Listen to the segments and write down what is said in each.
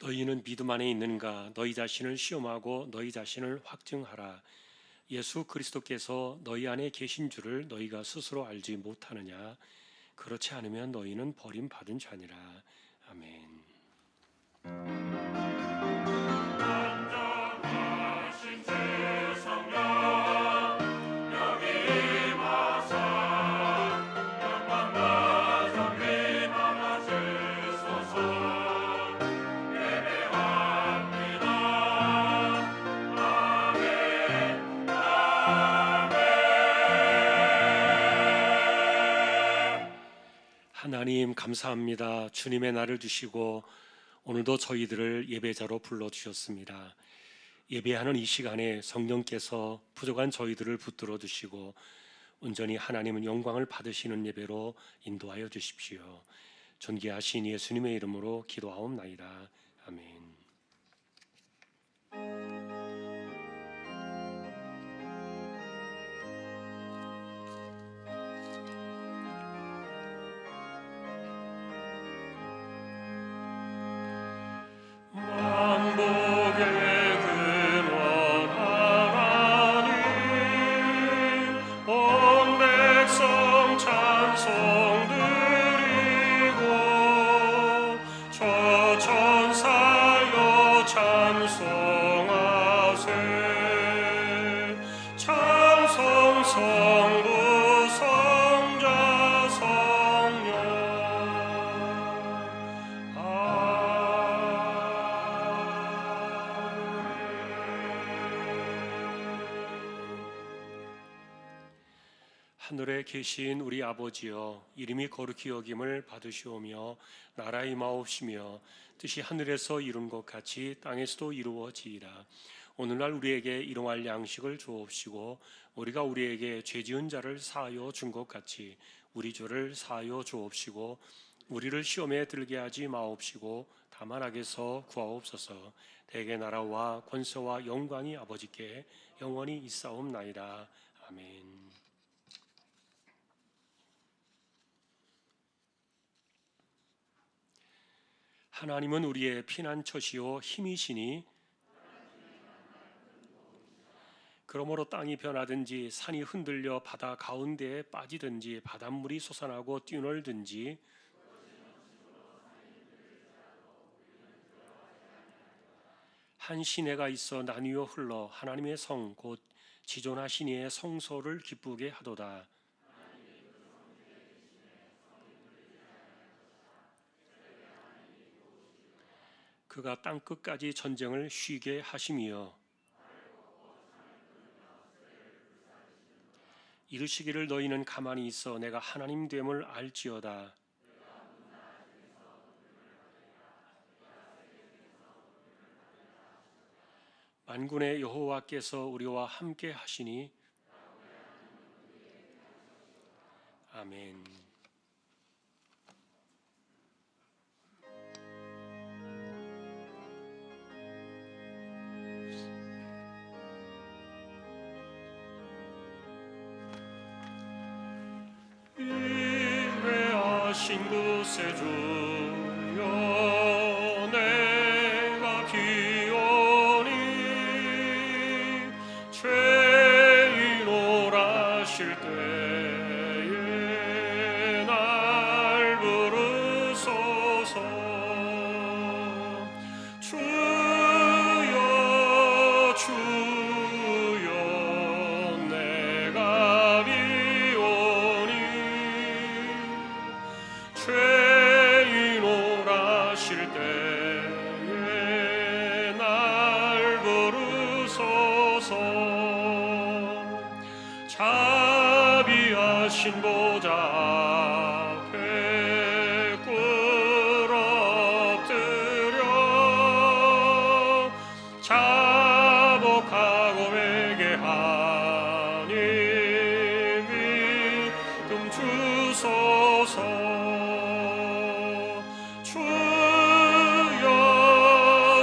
너희는 믿음 안에 있는가? 너희 자신을 시험하고 너희 자신을 확증하라. 예수 그리스도께서 너희 안에 계신 줄을 너희가 스스로 알지 못하느냐? 그렇지 않으면 너희는 버림받은 자니라. 아멘. 완전하신 주 성령 여기 임하사 영광과 존귀 받아주소서. 예배합니다. 아멘. 아멘. 하나님 감사합니다. 주님의 날을 주시고 오늘도 저희들을 예배자로 불러주셨습니다. 예배하는 이 시간에 성령께서 부족한 저희들을 붙들어 주시고 온전히 하나님은 영광을 받으시는 예배로 인도하여 주십시오. 존귀하신 예수님의 이름으로 기도하옵나이다. 아멘. 만복의 근원 하나님 온 백성 찬송 드리고 저 천사여 찬송하세. 찬송 성부 성자 성령. 하늘에 계신 우리 아버지여, 이름이 거룩히 여김을 받으시오며 나라의 임하옵시며 뜻이 하늘에서 이룬 것 같이 땅에서도 이루어지이다. 오늘날 우리에게 일용할 양식을 주옵시고 우리가 우리에게 죄지은 자를 사하여 준 것 같이 우리 죄를 사하여 주옵시고 우리를 시험에 들게 하지 마옵시고 다만 악에서 구하옵소서. 대개 나라와 권세와 영광이 아버지께 영원히 있사옵나이다. 아멘. 하나님은 우리의 피난처시요 힘이시니 그러므로 땅이 변하든지 산이 흔들려 바다 가운데에 빠지든지 바닷물이 솟아나고 뛰놀든지 한 시내가 있어 나뉘어 흘러 하나님의 성 곧 지존하신 이의 성소를 기쁘게 하도다. 그가 땅 끝까지 전쟁을 쉬게 하심이여 이르시기를 너희는 가만히 있어 내가 하나님 됨을 알지어다. 만군의 여호와께서 우리와 함께 하시니 아멘. 인외하신 곳에 주여 내가 기오니 죄인 오라실 때에 날 부르소서. 주여 주여 내가 비오니 죄인 오라실 때에 날 부르소서. 자비하신 보좌 앞에 꿇 엎드려 자복하고 회개하니 믿음 주소서. 주여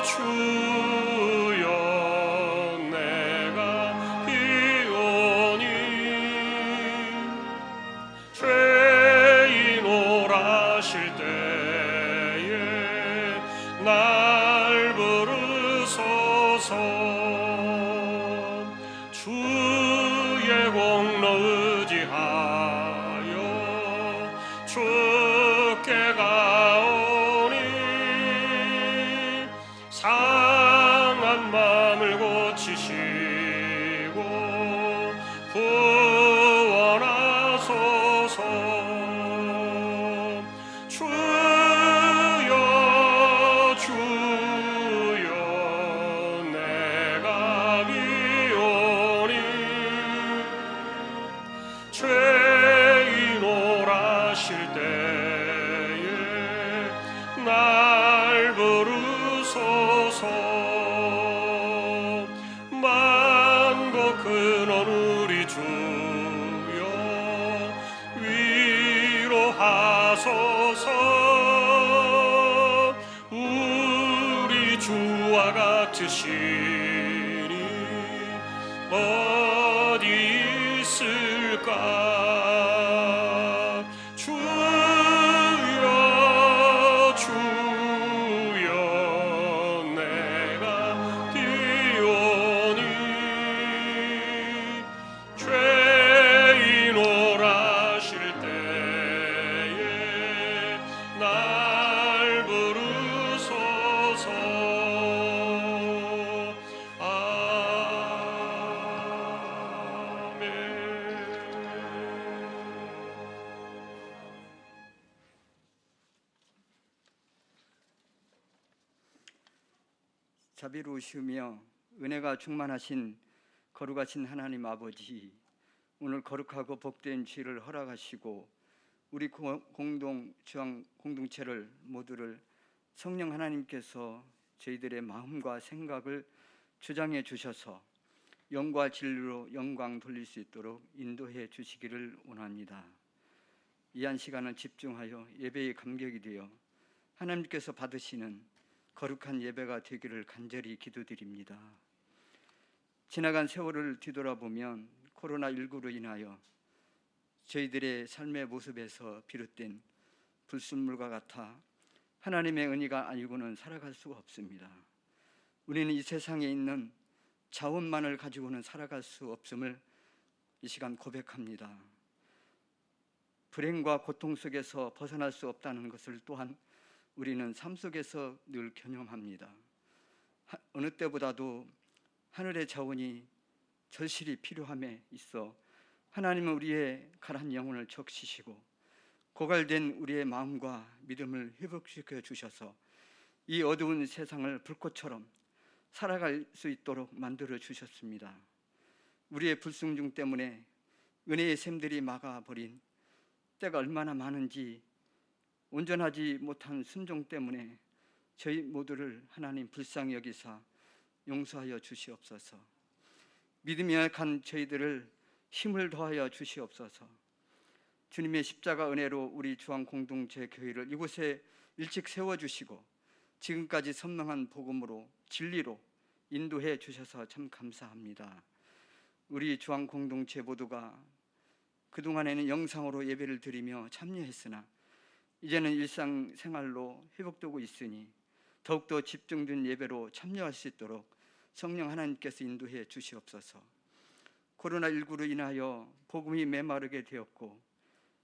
주여 내가 비오니 죄 부르소서. 주의 공로 의지하여 주께 가오니 상한 마음을 고치시고 구원하소서. 주여 주여 내가 비오니 죄인 오라실 때에 날 부르소서. 만국 근원 우리 주여 위로하소서. 우리 주와 같으시니 어디 있을까. 주여 주여 내가 뛰오니 죄인 오라실 때에 날 부르소서. 자비로우시며 은혜가 충만하신 거룩하신 하나님 아버지, 오늘 거룩하고 복된 주일을 허락하시고 우리 공동체를 모두를 성령 하나님께서 저희들의 마음과 생각을 주장해 주셔서 영과 진리로 영광 돌릴 수 있도록 인도해 주시기를 원합니다. 이 한 시간은 집중하여 예배의 감격이 되어 하나님께서 받으시는 거룩한 예배가 되기를 간절히 기도드립니다. 지나간 세월을 뒤돌아보면 코로나19로 인하여 저희들의 삶의 모습에서 비롯된 불순물과 같아 하나님의 은혜가 아니고는 살아갈 수가 없습니다. 우리는 이 세상에 있는 자원만을 가지고는 살아갈 수 없음을 이 시간 고백합니다. 불행과 고통 속에서 벗어날 수 없다는 것을 또한 우리는 삶 속에서 늘 경험합니다. 어느 때보다도 하늘의 자원이 절실히 필요함에 있어 하나님은 우리의 가란 영혼을 적시시고 고갈된 우리의 마음과 믿음을 회복시켜 주셔서 이 어두운 세상을 불꽃처럼 살아갈 수 있도록 만들어 주셨습니다. 우리의 불순종 때문에 은혜의 샘들이 막아버린 때가 얼마나 많은지, 온전하지 못한 순종 때문에 저희 모두를 하나님 불쌍히 여기사 용서하여 주시옵소서. 믿음이 약한 저희들을 힘을 더하여 주시옵소서. 주님의 십자가 은혜로 우리 주한 공동체 교회를 이곳에 일찍 세워주시고 지금까지 선명한 복음으로 진리로 인도해 주셔서 참 감사합니다. 우리 주한 공동체 모두가 그동안에는 영상으로 예배를 드리며 참여했으나 이제는 일상생활로 회복되고 있으니 더욱더 집중된 예배로 참여할 수 있도록 성령 하나님께서 인도해 주시옵소서. 코로나19로 인하여 복음이 메마르게 되었고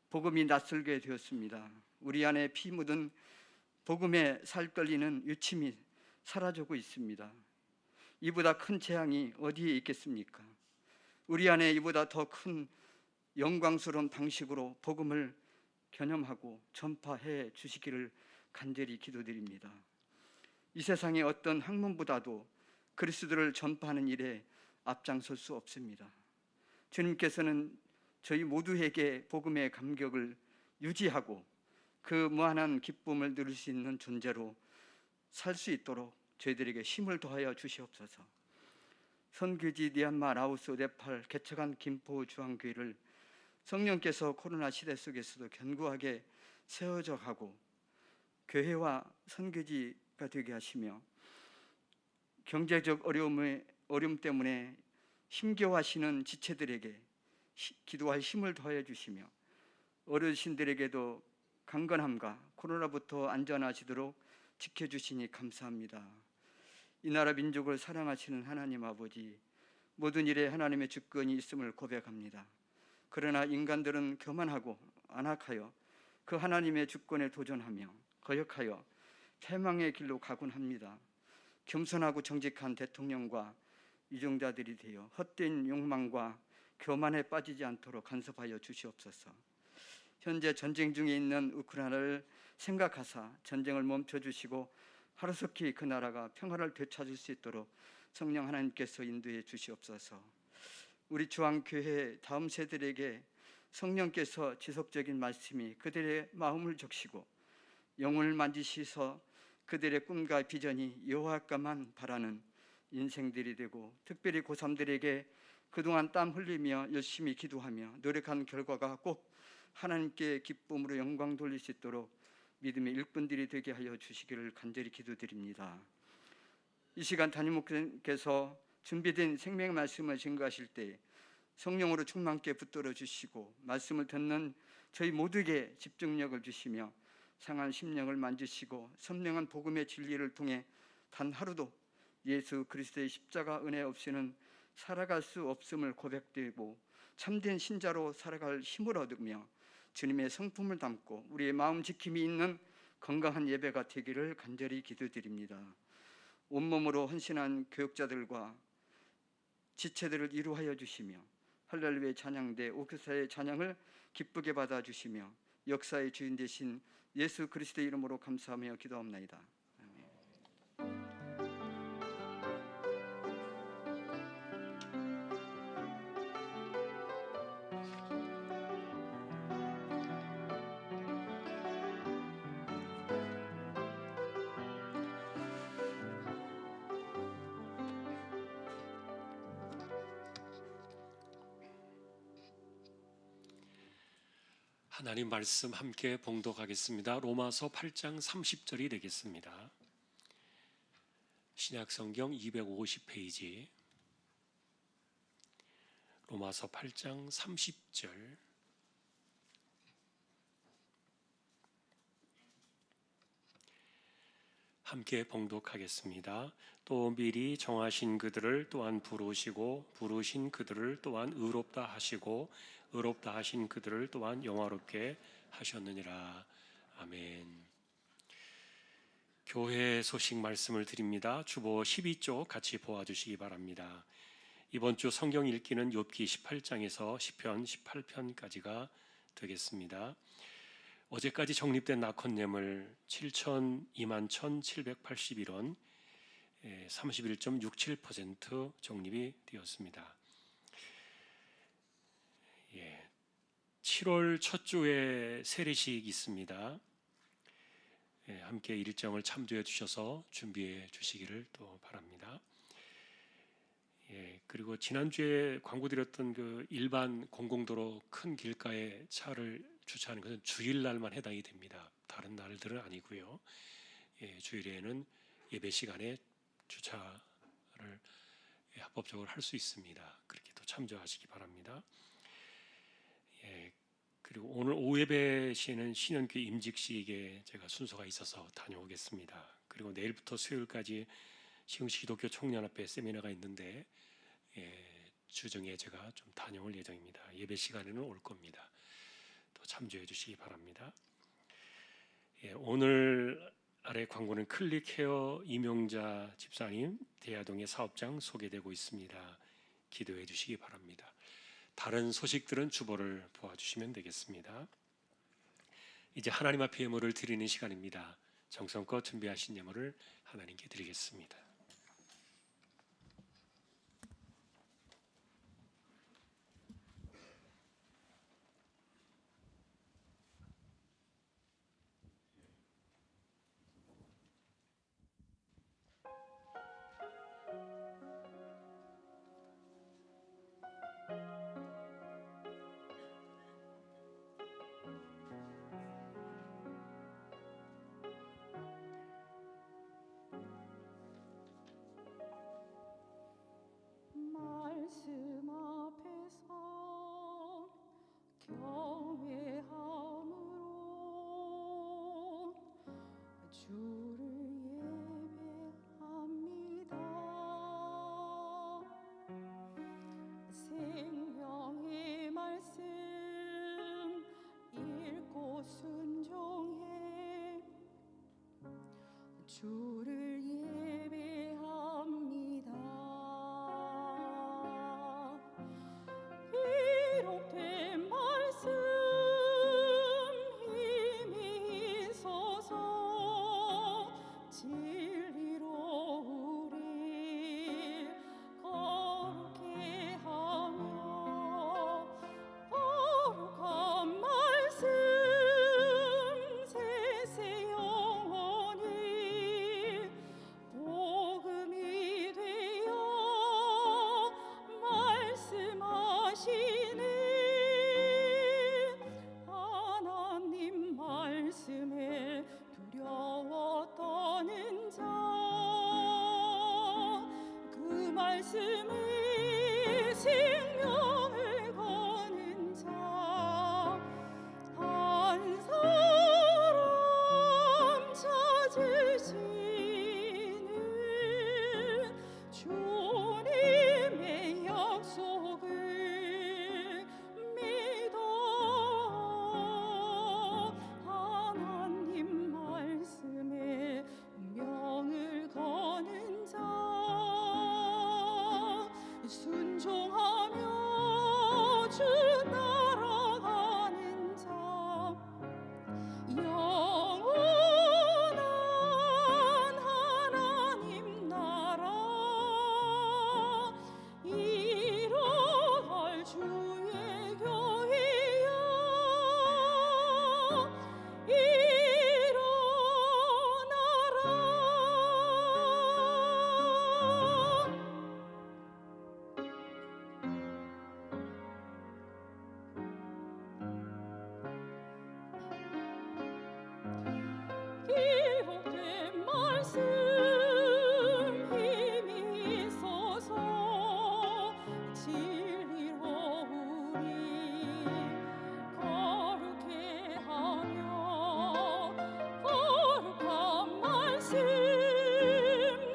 복음이 낯설게 되었습니다. 우리 안에 피 묻은 복음에 살떨리는 유침이 사라지고 있습니다. 이보다 큰 재앙이 어디에 있겠습니까? 우리 안에 이보다 더 큰 영광스러운 방식으로 복음을 견념하고 전파해 주시기를 간절히 기도드립니다. 이 세상의 어떤 학문보다도 그리스도를 전파하는 일에 앞장설 수 없습니다. 주님께서는 저희 모두에게 복음의 감격을 유지하고 그 무한한 기쁨을 누릴 수 있는 존재로 살 수 있도록 저희들에게 힘을 더하여 주시옵소서. 선교지 미얀마, 라오스, 네팔, 개척한 김포 주한교회를 성령께서 코로나 시대 속에서도 견고하게 세워져 가고 교회와 선교지가 되게 하시며 경제적 어려움 때문에 힘겨워하시는 지체들에게 기도할 힘을 더해 주시며 어르신들에게도 강건함과 코로나부터 안전하시도록 지켜주시니 감사합니다. 이 나라 민족을 사랑하시는 하나님 아버지, 모든 일에 하나님의 주권이 있음을 고백합니다. 그러나 인간들은 교만하고 안악하여 그 하나님의 주권에 도전하며 거역하여 패망의 길로 가곤 합니다. 겸손하고 정직한 대통령과 유정자들이 되어 헛된 욕망과 교만에 빠지지 않도록 간섭하여 주시옵소서. 현재 전쟁 중에 있는 우크라이나를 생각하사 전쟁을 멈춰주시고 하루속히 그 나라가 평화를 되찾을 수 있도록 성령 하나님께서 인도해 주시옵소서. 우리 주한교회 다음 세대에게 성령께서 지속적인 말씀이 그들의 마음을 적시고 영혼을 만지시서 그들의 꿈과 비전이 여호와께만 바라는 인생들이 되고, 특별히 고3들에게 그동안 땀 흘리며 열심히 기도하며 노력한 결과가 꼭 하나님께 기쁨으로 영광 돌릴 수 있도록 믿음의 일꾼들이 되게 하여 주시기를 간절히 기도드립니다. 이 시간 담임 목사님께서 준비된 생명의 말씀을 증거하실 때 성령으로 충만케 붙들어 주시고 말씀을 듣는 저희 모두에게 집중력을 주시며 상한 심령을 만지시고 선명한 복음의 진리를 통해 단 하루도 예수 그리스도의 십자가 은혜 없이는 살아갈 수 없음을 고백되고 참된 신자로 살아갈 힘을 얻으며 주님의 성품을 담고 우리의 마음 지킴이 있는 건강한 예배가 되기를 간절히 기도드립니다. 온몸으로 헌신한 교육자들과 지체들을 이루하여 주시며 할렐루야 찬양대 오교사의 찬양을 기쁘게 받아주시며 역사의 주인 되신 예수 그리스도의 이름으로 감사하며 기도합나이다. 하나님 말씀 함께 봉독하겠습니다. 로마서 8장 30절이 되겠습니다. 신약성경 250페이지 로마서 8장 30절. 함께 봉독하겠습니다. 또 미리 정하신 그들을 또한 부르시고 부르신 그들을 또한 의롭다 하시고 의롭다 하신 그들을 또한 영화롭게 하셨느니라. 아멘. 교회 소식 말씀을 드립니다. 주보 12쪽 같이 보아주시기 바랍니다. 이번 주 성경 읽기는 욥기 18장에서 시편 18편까지가 되겠습니다. 어제까지 적립된 낙헌예물 21,781원, 31.67% 적립이 되었습니다. 7월 첫 주에 세례식 있습니다. 함께 일정을 참조해 주셔서 준비해 주시기를 또 바랍니다. 그리고 지난주에 광고드렸던 그 일반 공공도로 큰 길가에 차를 주차하는 것은 주일날만 해당이 됩니다. 다른 날들은 아니고요. 주일에는 예배 시간에 주차를 합법적으로 할 수 있습니다. 그렇게 또 참조하시기 바랍니다. 그리고 오늘 오후 예배 시에는 신현교 임직식에 제가 순서가 있어서 다녀오겠습니다. 그리고 내일부터 수요일까지 시흥시 기독교 총연합회 세미나가 있는데 주중에 제가 좀 다녀올 예정입니다. 예배 시간에는 올 겁니다. 또 참조해 주시기 바랍니다. 오늘 아래 광고는 클릭헤어 이명자 집사님 대야동의 사업장 소개되고 있습니다. 기도해 주시기 바랍니다. 다른 소식들은 주보를 보아주시면 되겠습니다. 이제 하나님 앞에 예물을 드리는 시간입니다. 정성껏 준비하신 예물을 하나님께 드리겠습니다. 말씀에 생명을 거는 자 한 사람 찾으시는 주님의 약속을 믿어 하나님 말씀에 운명을 거는 자 순종하며 주 따라가는 자 영원한 하나님 나라 이뤄갈 주의 교회여 일어나라. 기록된 말씀 힘이 있어서 진리로 우리 거룩해 하며 거룩한 말씀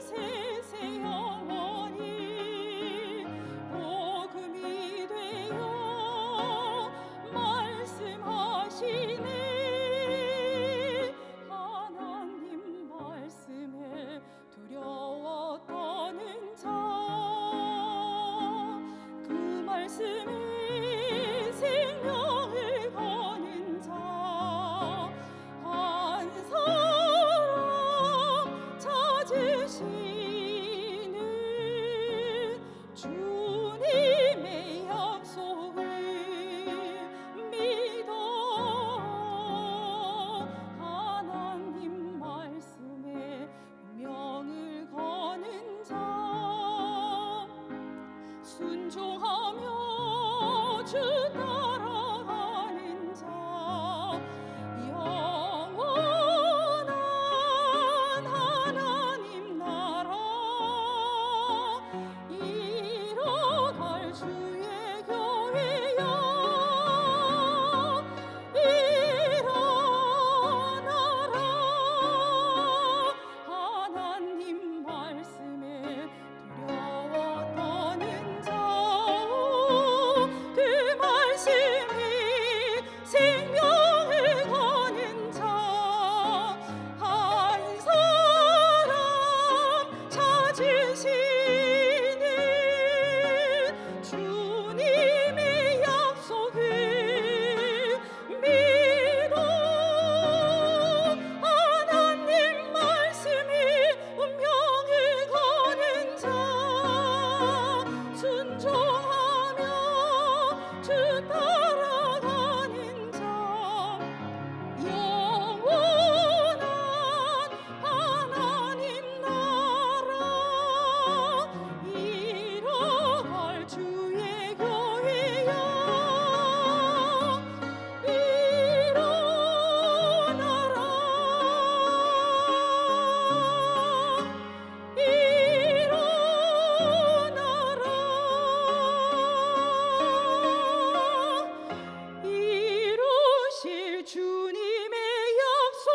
세세 영원히 복음이 되어 말씀하시네. 하나님 말씀에 두려워 떠는 자 그 말씀에 생명을 거는 자 한 사람 찾으시는 주님의 약속을 믿어 하나님 말씀에 운명을 거는 자 순종하며 주 따라가는 자 영원한 하나님 나라 이뤄갈 주의 교회여 일어나라. 하나님 말씀에 두려워 떠는 자 그 말씀이 생명을 거는 자 한 사람 찾으시는 주님의 약속을 믿어 하나님 말씀이 운명을 거는 자 순종하며 주 따라가는 자 영원한 하나님 나라 이뤄갈 주의 교회여 일어나라. 이루실 주님의 약속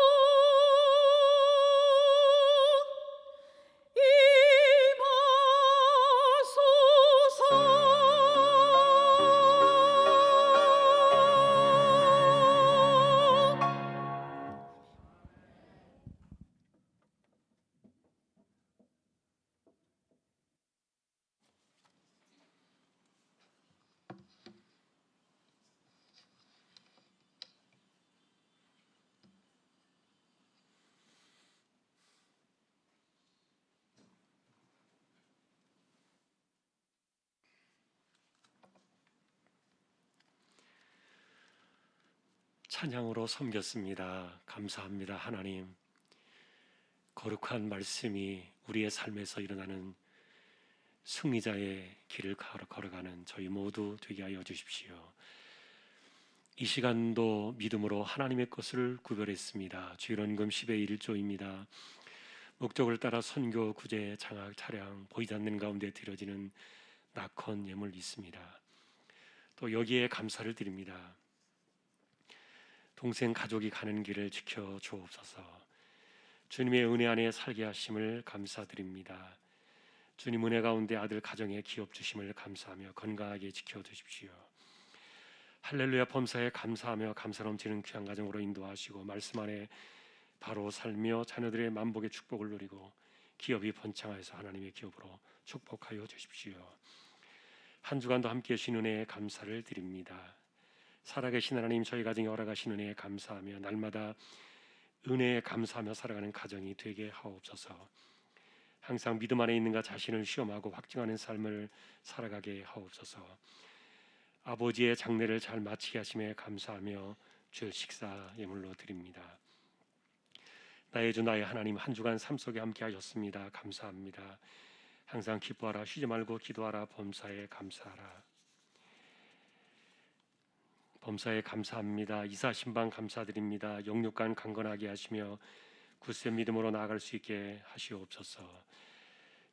임하소서. 찬양으로 섬겼습니다. 감사합니다. 하나님, 거룩한 말씀이 우리의 삶에서 일어나는 승리자의 길을 걸어가는 저희 모두 되게 하여 주십시오. 이 시간도 믿음으로 하나님의 것을 구별했습니다. 주일원금 10의 1조입니다. 목적을 따라 선교, 구제, 장학, 차량 보이지 않는 가운데 드려지는 낙헌 예물 있습니다. 또 여기에 감사를 드립니다. 동생 가족이 가는 길을 지켜 주옵소서. 주님의 은혜 안에 살게 하심을 감사드립니다. 주님 은혜 가운데 아들 가정에 기업 주심을 감사하며 건강하게 지켜 주십시오. 할렐루야 범사에 감사하며 감사 넘치는 귀한 가정으로 인도하시고 말씀 안에 바로 살며 자녀들의 만복의 축복을 누리고 기업이 번창하여서 하나님의 기업으로 축복하여 주십시오. 한 주간도 함께 해주신 은혜에 감사를 드립니다. 살아계신 하나님, 저희 가정에 허락하신 은혜에 감사하며 날마다 은혜에 감사하며 살아가는 가정이 되게 하옵소서. 항상 믿음 안에 있는가 자신을 시험하고 확증하는 삶을 살아가게 하옵소서. 아버지의 장례를 잘 마치게 하심에 감사하며 주의 식사 예물로 드립니다. 나의 주 나의 하나님, 한 주간 삶 속에 함께 하셨습니다. 감사합니다. 항상 기뻐하라, 쉬지 말고 기도하라, 범사에 감사하라. 범사에 감사합니다. 이사 신방 감사드립니다. 영육간 강건하게 하시며 굳세 믿음으로 나아갈 수 있게 하시옵소서.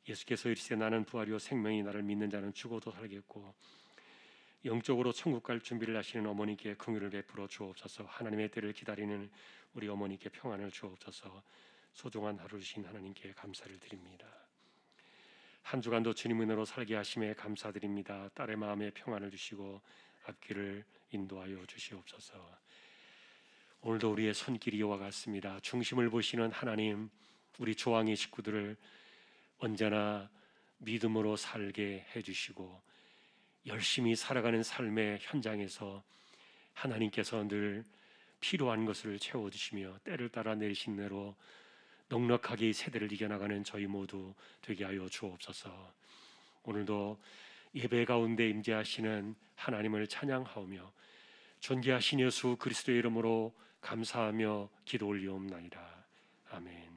예수께서 이르시되 나는 부활이요 생명이, 나를 믿는 자는 죽어도 살겠고 영적으로 천국 갈 준비를 하시는 어머니께 긍휼을 베풀어 주옵소서. 하나님의 때를 기다리는 우리 어머니께 평안을 주옵소서. 소중한 하루 주신 하나님께 감사를 드립니다. 한 주간도 주님 은혜로 살게 하심에 감사드립니다. 딸의 마음에 평안을 주시고 앞길을 인도하여 주시옵소서. 오늘도 우리의 손길이 이와 같습니다. 중심을 보시는 하나님, 우리 조항의 식구들을 언제나 믿음으로 살게 해주시고 열심히 살아가는 삶의 현장에서 하나님께서 늘 필요한 것을 채워주시며 때를 따라 내리신 대로 넉넉하게 이 세대를 이겨나가는 저희 모두 되게 하여 주옵소서. 오늘도 예배 가운데 임재하시는 하나님을 찬양하오며 존귀하신 예수 그리스도의 이름으로 감사하며 기도 올리옵나이다. 아멘.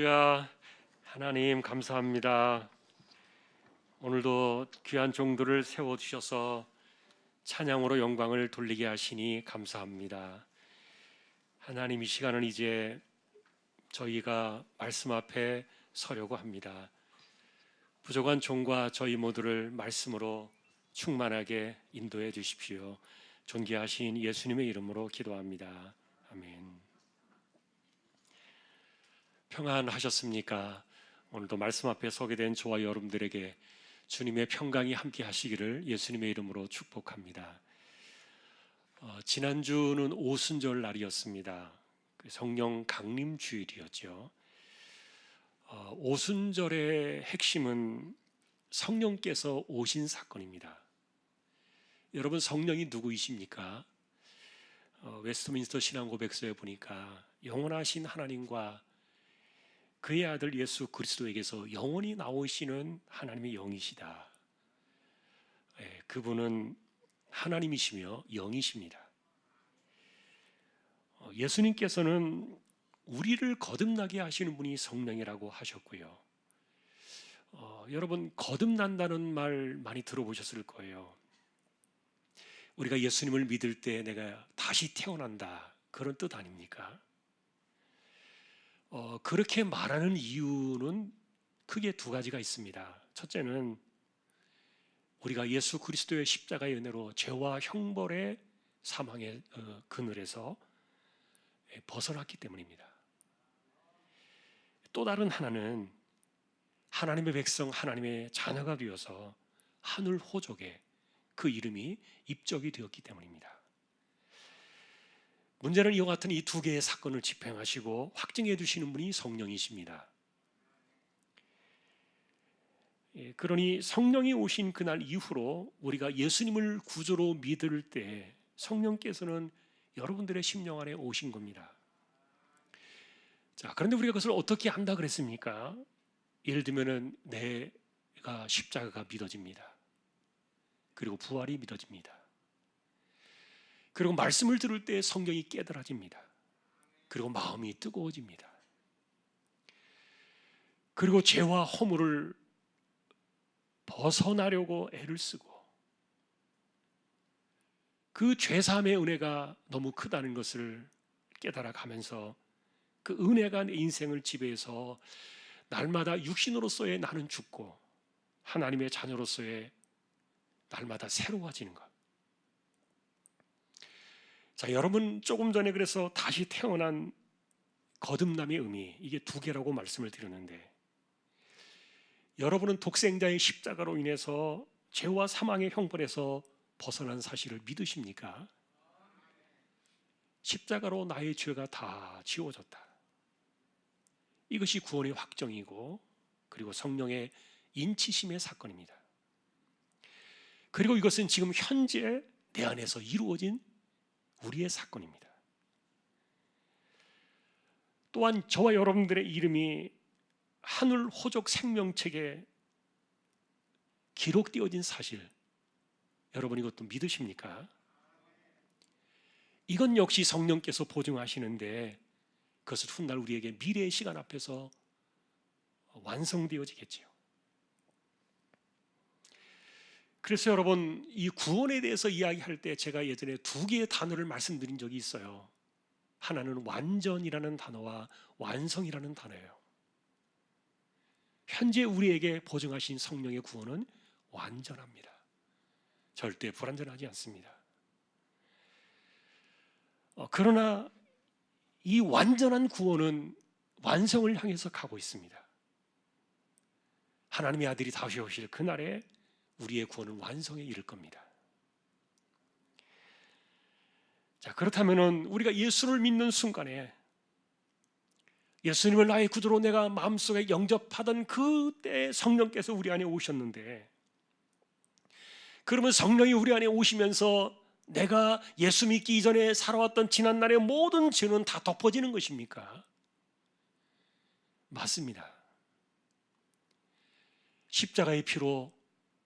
할렐루야. 하나님 감사합니다. 오늘도 귀한 종들을 세워주셔서 찬양으로 영광을 돌리게 하시니 감사합니다. 하나님, 이 시간은 이제 저희가 말씀 앞에 서려고 합니다. 부족한 종과 저희 모두를 말씀으로 충만하게 인도해 주십시오. 존귀하신 예수님의 이름으로 기도합니다. 아멘. 평안하셨습니까? 오늘도 말씀 앞에 서게 된 저와 여러분들에게 주님의 평강이 함께 하시기를 예수님의 이름으로 축복합니다. 지난주는 오순절 날이었습니다. 성령 강림 주일이었죠. 오순절의 핵심은 성령께서 오신 사건입니다. 여러분, 성령이 누구이십니까? 웨스트민스터 신앙고백서에 보니까 영원하신 하나님과 그의 아들 예수 그리스도에게서 영원히 나오시는 하나님의 영이시다. 그분은 하나님이시며 영이십니다. 예수님께서는 우리를 거듭나게 하시는 분이 성령이라고 하셨고요. 여러분, 거듭난다는 말 많이 들어보셨을 거예요. 우리가 예수님을 믿을 때 내가 다시 태어난다, 그런 뜻 아닙니까? 그렇게 말하는 이유는 크게 두 가지가 있습니다. 첫째는 우리가 예수 그리스도의 십자가의 은혜로 죄와 형벌의 사망의 그늘에서 벗어났기 때문입니다. 또 다른 하나는 하나님의 백성, 하나님의 자녀가 되어서 하늘 호족에 그 이름이 입적이 되었기 때문입니다. 문제는 이와 같은 이 두 개의 사건을 집행하시고 확증해 주시는 분이 성령이십니다. 그러니 성령이 오신 그날 이후로 우리가 예수님을 구주로 믿을 때 성령께서는 여러분들의 심령 안에 오신 겁니다. 자, 그런데 우리가 그것을 어떻게 한다 그랬습니까? 예를 들면은 내가 십자가가 믿어집니다. 그리고 부활이 믿어집니다. 그리고 말씀을 들을 때 성경이 깨달아집니다. 그리고 마음이 뜨거워집니다. 그리고 죄와 허물을 벗어나려고 애를 쓰고 그 죄사함의 은혜가 너무 크다는 것을 깨달아가면서 그 은혜가 내 인생을 지배해서 날마다 육신으로서의 나는 죽고 하나님의 자녀로서의 날마다 새로워지는 것. 자, 여러분, 조금 전에 그래서 다시 태어난 거듭남의 의미, 이게 두 개라고 말씀을 드렸는데, 여러분은 독생자의 십자가로 인해서 죄와 사망의 형벌에서 벗어난 사실을 믿으십니까? 십자가로 나의 죄가 다 지워졌다. 이것이 구원의 확정이고, 그리고 성령의 인치심의 사건입니다. 그리고 이것은 지금 현재 내 안에서 이루어진 우리의 사건입니다. 또한 저와 여러분들의 이름이 하늘 호족 생명책에 기록되어진 사실, 여러분 이것도 믿으십니까? 이건 역시 성령께서 보증하시는데 그것을 훗날 우리에게 미래의 시간 앞에서 완성되어지겠지요. 그래서 여러분, 이 구원에 대해서 이야기할 때 제가 예전에 두 개의 단어를 말씀드린 적이 있어요. 하나는 완전이라는 단어와 완성이라는 단어예요. 현재 우리에게 보증하신 성령의 구원은 완전합니다. 절대 불완전하지 않습니다. 그러나 이 완전한 구원은 완성을 향해서 가고 있습니다. 하나님의 아들이 다시 오실 그날에 우리의 구원은 완성에 이를 겁니다. 자, 그렇다면은 우리가 예수를 믿는 순간에 예수님을 나의 구주로 내가 마음속에 영접하던 그때 성령께서 우리 안에 오셨는데, 그러면 성령이 우리 안에 오시면서 내가 예수 믿기 이전에 살아왔던 지난날의 모든 죄는 다 덮어지는 것입니까? 맞습니다. 십자가의 피로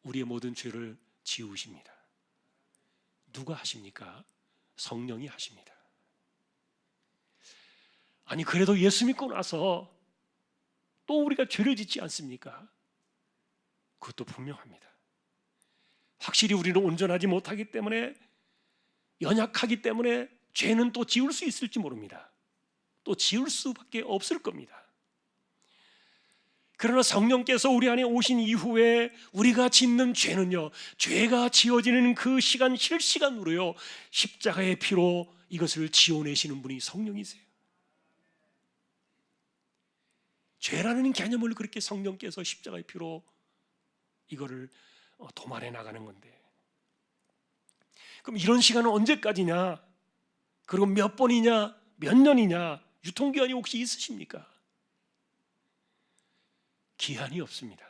우리의 모든 죄를 지우십니다. 누가 하십니까? 성령이 하십니다. 아니, 그래도 예수 믿고 나서 또 우리가 죄를 짓지 않습니까? 그것도 분명합니다. 확실히 우리는 온전하지 못하기 때문에, 연약하기 때문에 죄는 또 지을 수 있을지 모릅니다. 또 지을 수밖에 없을 겁니다. 그러나 성령께서 우리 안에 오신 이후에 우리가 짓는 죄는요, 죄가 지어지는 그 시간 실시간으로요, 십자가의 피로 이것을 지어내시는 분이 성령이세요. 죄라는 개념을 그렇게 성령께서 십자가의 피로 이거를 도말해 나가는 건데, 그럼 이런 시간은 언제까지냐? 그리고 몇 번이냐? 몇 년이냐? 유통기한이 혹시 있으십니까? 기한이 없습니다.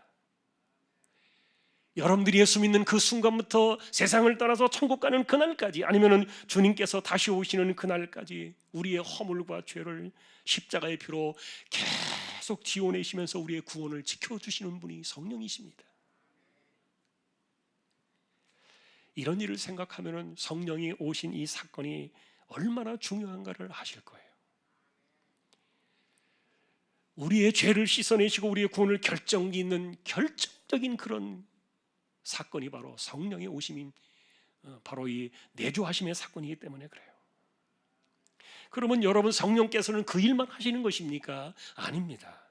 여러분들이 예수 믿는 그 순간부터 세상을 떠나서 천국 가는 그날까지, 아니면 주님께서 다시 오시는 그날까지 우리의 허물과 죄를 십자가의 피로 계속 지어내시면서 우리의 구원을 지켜주시는 분이 성령이십니다. 이런 일을 생각하면 성령이 오신 이 사건이 얼마나 중요한가를 아실 거예요. 우리의 죄를 씻어내시고 우리의 구원을 결정짓는 결정적인 그런 사건이 바로 성령의 오심인, 바로 이 내주하심의 사건이기 때문에 그래요. 그러면 여러분, 성령께서는 그 일만 하시는 것입니까? 아닙니다.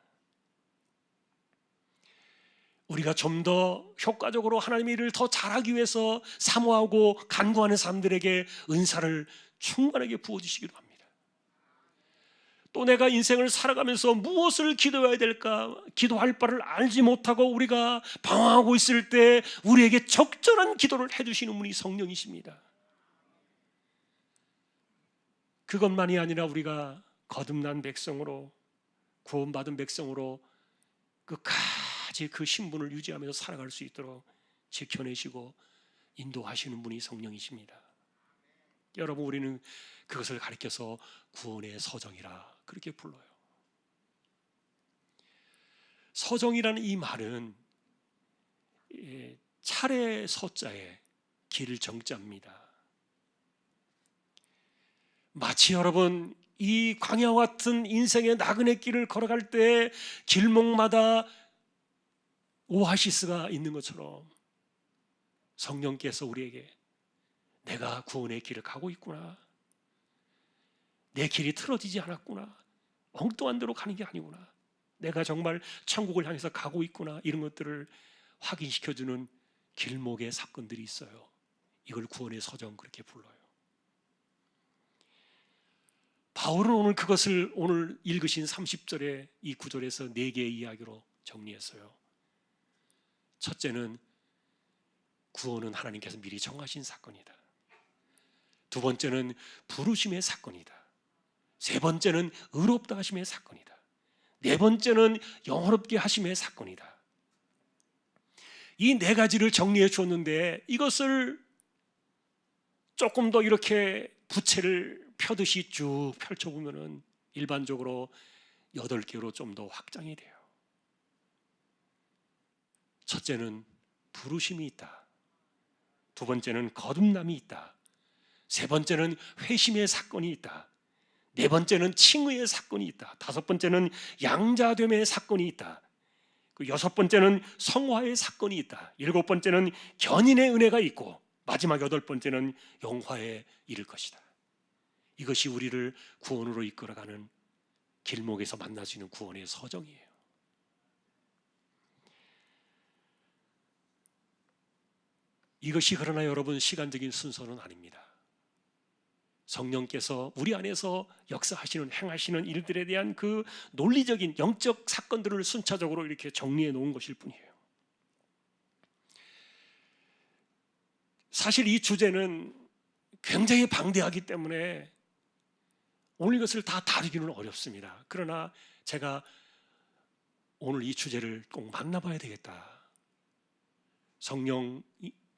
우리가 좀 더 효과적으로 하나님의 일을 더 잘하기 위해서 사모하고 간구하는 사람들에게 은사를 충만하게 부어주시기도 합니다. 또 내가 인생을 살아가면서 무엇을 기도해야 될까, 기도할 바를 알지 못하고 우리가 방황하고 있을 때 우리에게 적절한 기도를 해주시는 분이 성령이십니다. 그것만이 아니라 우리가 거듭난 백성으로, 구원받은 백성으로 끝까지 그 신분을 유지하면서 살아갈 수 있도록 지켜내시고 인도하시는 분이 성령이십니다. 여러분, 우리는 그것을 가리켜서 구원의 서정이라 그렇게 불러요. 서정이라는 이 말은 차례 서자에 길 정자입니다. 마치 여러분, 이 광야와 같은 인생의 나그네 길을 걸어갈 때 길목마다 오아시스가 있는 것처럼 성령께서 우리에게 내가 구원의 길을 가고 있구나, 내 길이 틀어지지 않았구나, 엉뚱한 데로 가는 게 아니구나, 내가 정말 천국을 향해서 가고 있구나, 이런 것들을 확인시켜주는 길목의 사건들이 있어요. 이걸 구원의 서정 그렇게 불러요. 바울은 오늘 그것을 오늘 읽으신 30절의 이 구절에서 4개의 이야기로 정리했어요. 첫째는 구원은 하나님께서 미리 정하신 사건이다. 두 번째는 부르심의 사건이다. 세 번째는 의롭다 하심의 사건이다. 네 번째는 영원롭게 하심의 사건이다. 이 4가지를 정리해 주었는데, 이것을 조금 더 이렇게 부채를 펴듯이 쭉 펼쳐보면 일반적으로 8개로 좀 더 확장이 돼요. 첫째는 부르심이 있다. 두 번째는 거듭남이 있다. 세 번째는 회심의 사건이 있다. 네 번째는 칭의의 사건이 있다. 다섯 번째는 양자됨의 사건이 있다. 여섯 번째는 성화의 사건이 있다. 일곱 번째는 견인의 은혜가 있고, 마지막 8번째는 영화에 이를 것이다. 이것이 우리를 구원으로 이끌어가는 길목에서 만날 수 있는 구원의 서정이에요. 이것이 그러나 여러분, 시간적인 순서는 아닙니다. 성령께서 우리 안에서 역사하시는, 행하시는 일들에 대한 그 논리적인 영적 사건들을 순차적으로 이렇게 정리해 놓은 것일 뿐이에요. 사실 이 주제는 굉장히 방대하기 때문에 오늘 이것을 다 다루기는 어렵습니다. 그러나 제가 오늘 이 주제를 꼭 만나봐야 되겠다. 성령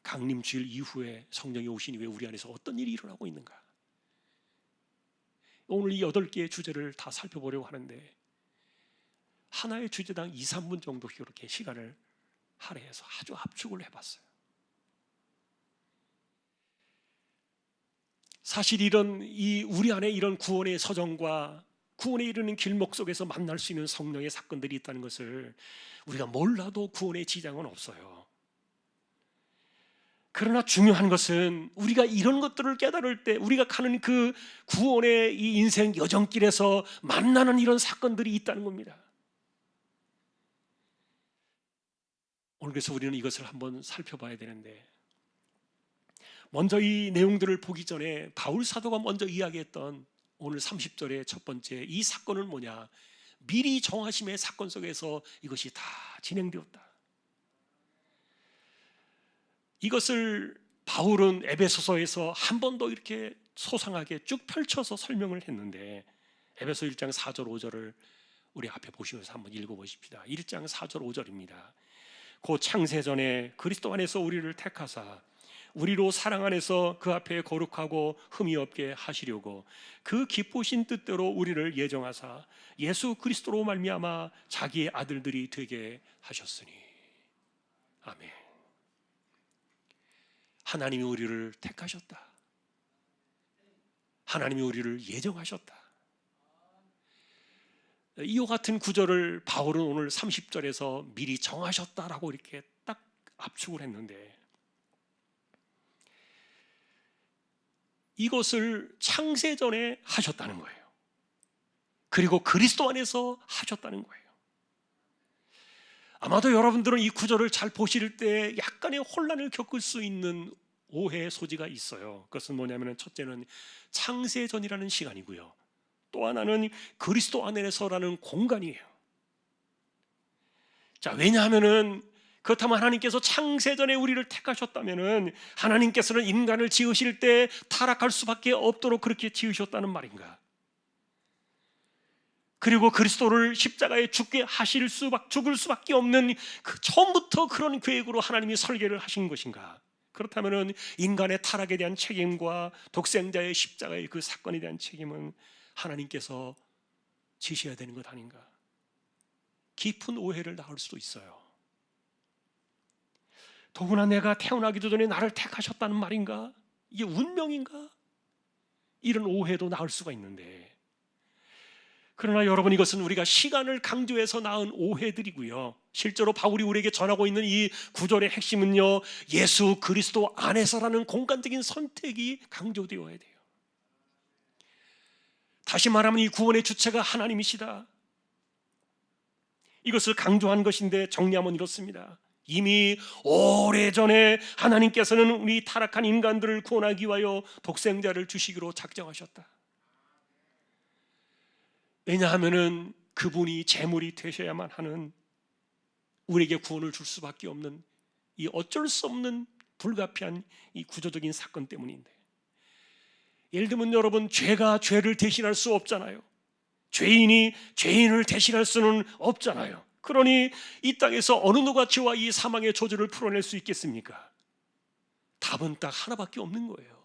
강림 주일 이후에 성령이 오신 이후에 우리 안에서 어떤 일이 일어나고 있는가, 오늘 이 8개의 주제를 다 살펴보려고 하는데, 하나의 주제당 2-3분 정도 이렇게 시간을 할애해서 아주 압축을 해봤어요. 사실 우리 안에 이런 구원의 서정과 구원에 이르는 길목 속에서 만날 수 있는 성령의 사건들이 있다는 것을 우리가 몰라도 구원의 지장은 없어요. 그러나 중요한 것은 우리가 이런 것들을 깨달을 때 우리가 가는 그 구원의 이 인생 여정길에서 만나는 이런 사건들이 있다는 겁니다. 오늘 그래서 우리는 이것을 한번 살펴봐야 되는데, 먼저 이 내용들을 보기 전에 바울 사도가 먼저 이야기했던 오늘 30절의 첫 번째 이 사건은 뭐냐? 미리 정하심의 사건 속에서 이것이 다 진행되었다. 이것을 바울은 에베소서에서 한 번 더 이렇게 소상하게 쭉 펼쳐서 설명을 했는데, 에베소 1장 4절 5절을 우리 앞에 보시면서 한번 읽어보십시다. 1장 4절 5절입니다. 곧 창세전에 그리스도 안에서 우리를 택하사 우리로 사랑 안에서 그 앞에 거룩하고 흠이 없게 하시려고 그 기쁘신 뜻대로 우리를 예정하사 예수 그리스도로 말미암아 자기의 아들들이 되게 하셨으니. 아멘. 하나님이 우리를 택하셨다. 하나님이 우리를 예정하셨다. 이와 같은 구절을 바울은 오늘 30절에서 미리 정하셨다라고 이렇게 딱 압축을 했는데, 이것을 창세전에 하셨다는 거예요. 그리고 그리스도 안에서 하셨다는 거예요. 아마도 여러분들은 이 구절을 잘 보실 때 약간의 혼란을 겪을 수 있는 오해의 소지가 있어요. 그것은 뭐냐면, 첫째는 창세전이라는 시간이고요, 또 하나는 그리스도 안에서라는 공간이에요. 자, 왜냐하면은 그렇다면 하나님께서 창세전에 우리를 택하셨다면은 하나님께서는 인간을 지으실 때 타락할 수밖에 없도록 그렇게 지으셨다는 말인가? 그리고 그리스도를 십자가에 죽을 수밖에 없는 그 처음부터 그런 계획으로 하나님이 설계를 하신 것인가? 그렇다면은 인간의 타락에 대한 책임과 독생자의 십자가의 그 사건에 대한 책임은 하나님께서 지셔야 되는 것 아닌가? 깊은 오해를 낳을 수도 있어요. 더구나 내가 태어나기도 전에 나를 택하셨다는 말인가? 이게 운명인가? 이런 오해도 낳을 수가 있는데, 그러나 여러분, 이것은 우리가 시간을 강조해서 낳은 오해들이고요, 실제로 바울이 우리에게 전하고 있는 이 구절의 핵심은요, 예수 그리스도 안에서라는 공간적인 선택이 강조되어야 돼요. 다시 말하면 이 구원의 주체가 하나님이시다, 이것을 강조한 것인데, 정리하면 이렇습니다. 이미 오래전에 하나님께서는 우리 타락한 인간들을 구원하기 위하여 독생자를 주시기로 작정하셨다. 왜냐하면은 그분이 제물이 되셔야만 하는, 우리에게 구원을 줄 수밖에 없는 이 어쩔 수 없는 불가피한 이 구조적인 사건 때문인데, 예를 들면 여러분, 죄가 죄를 대신할 수 없잖아요. 죄인이 죄인을 대신할 수는 없잖아요. 그러니 이 땅에서 어느 누가 죄와 이 사망의 저주를 풀어낼 수 있겠습니까? 답은 딱 하나밖에 없는 거예요.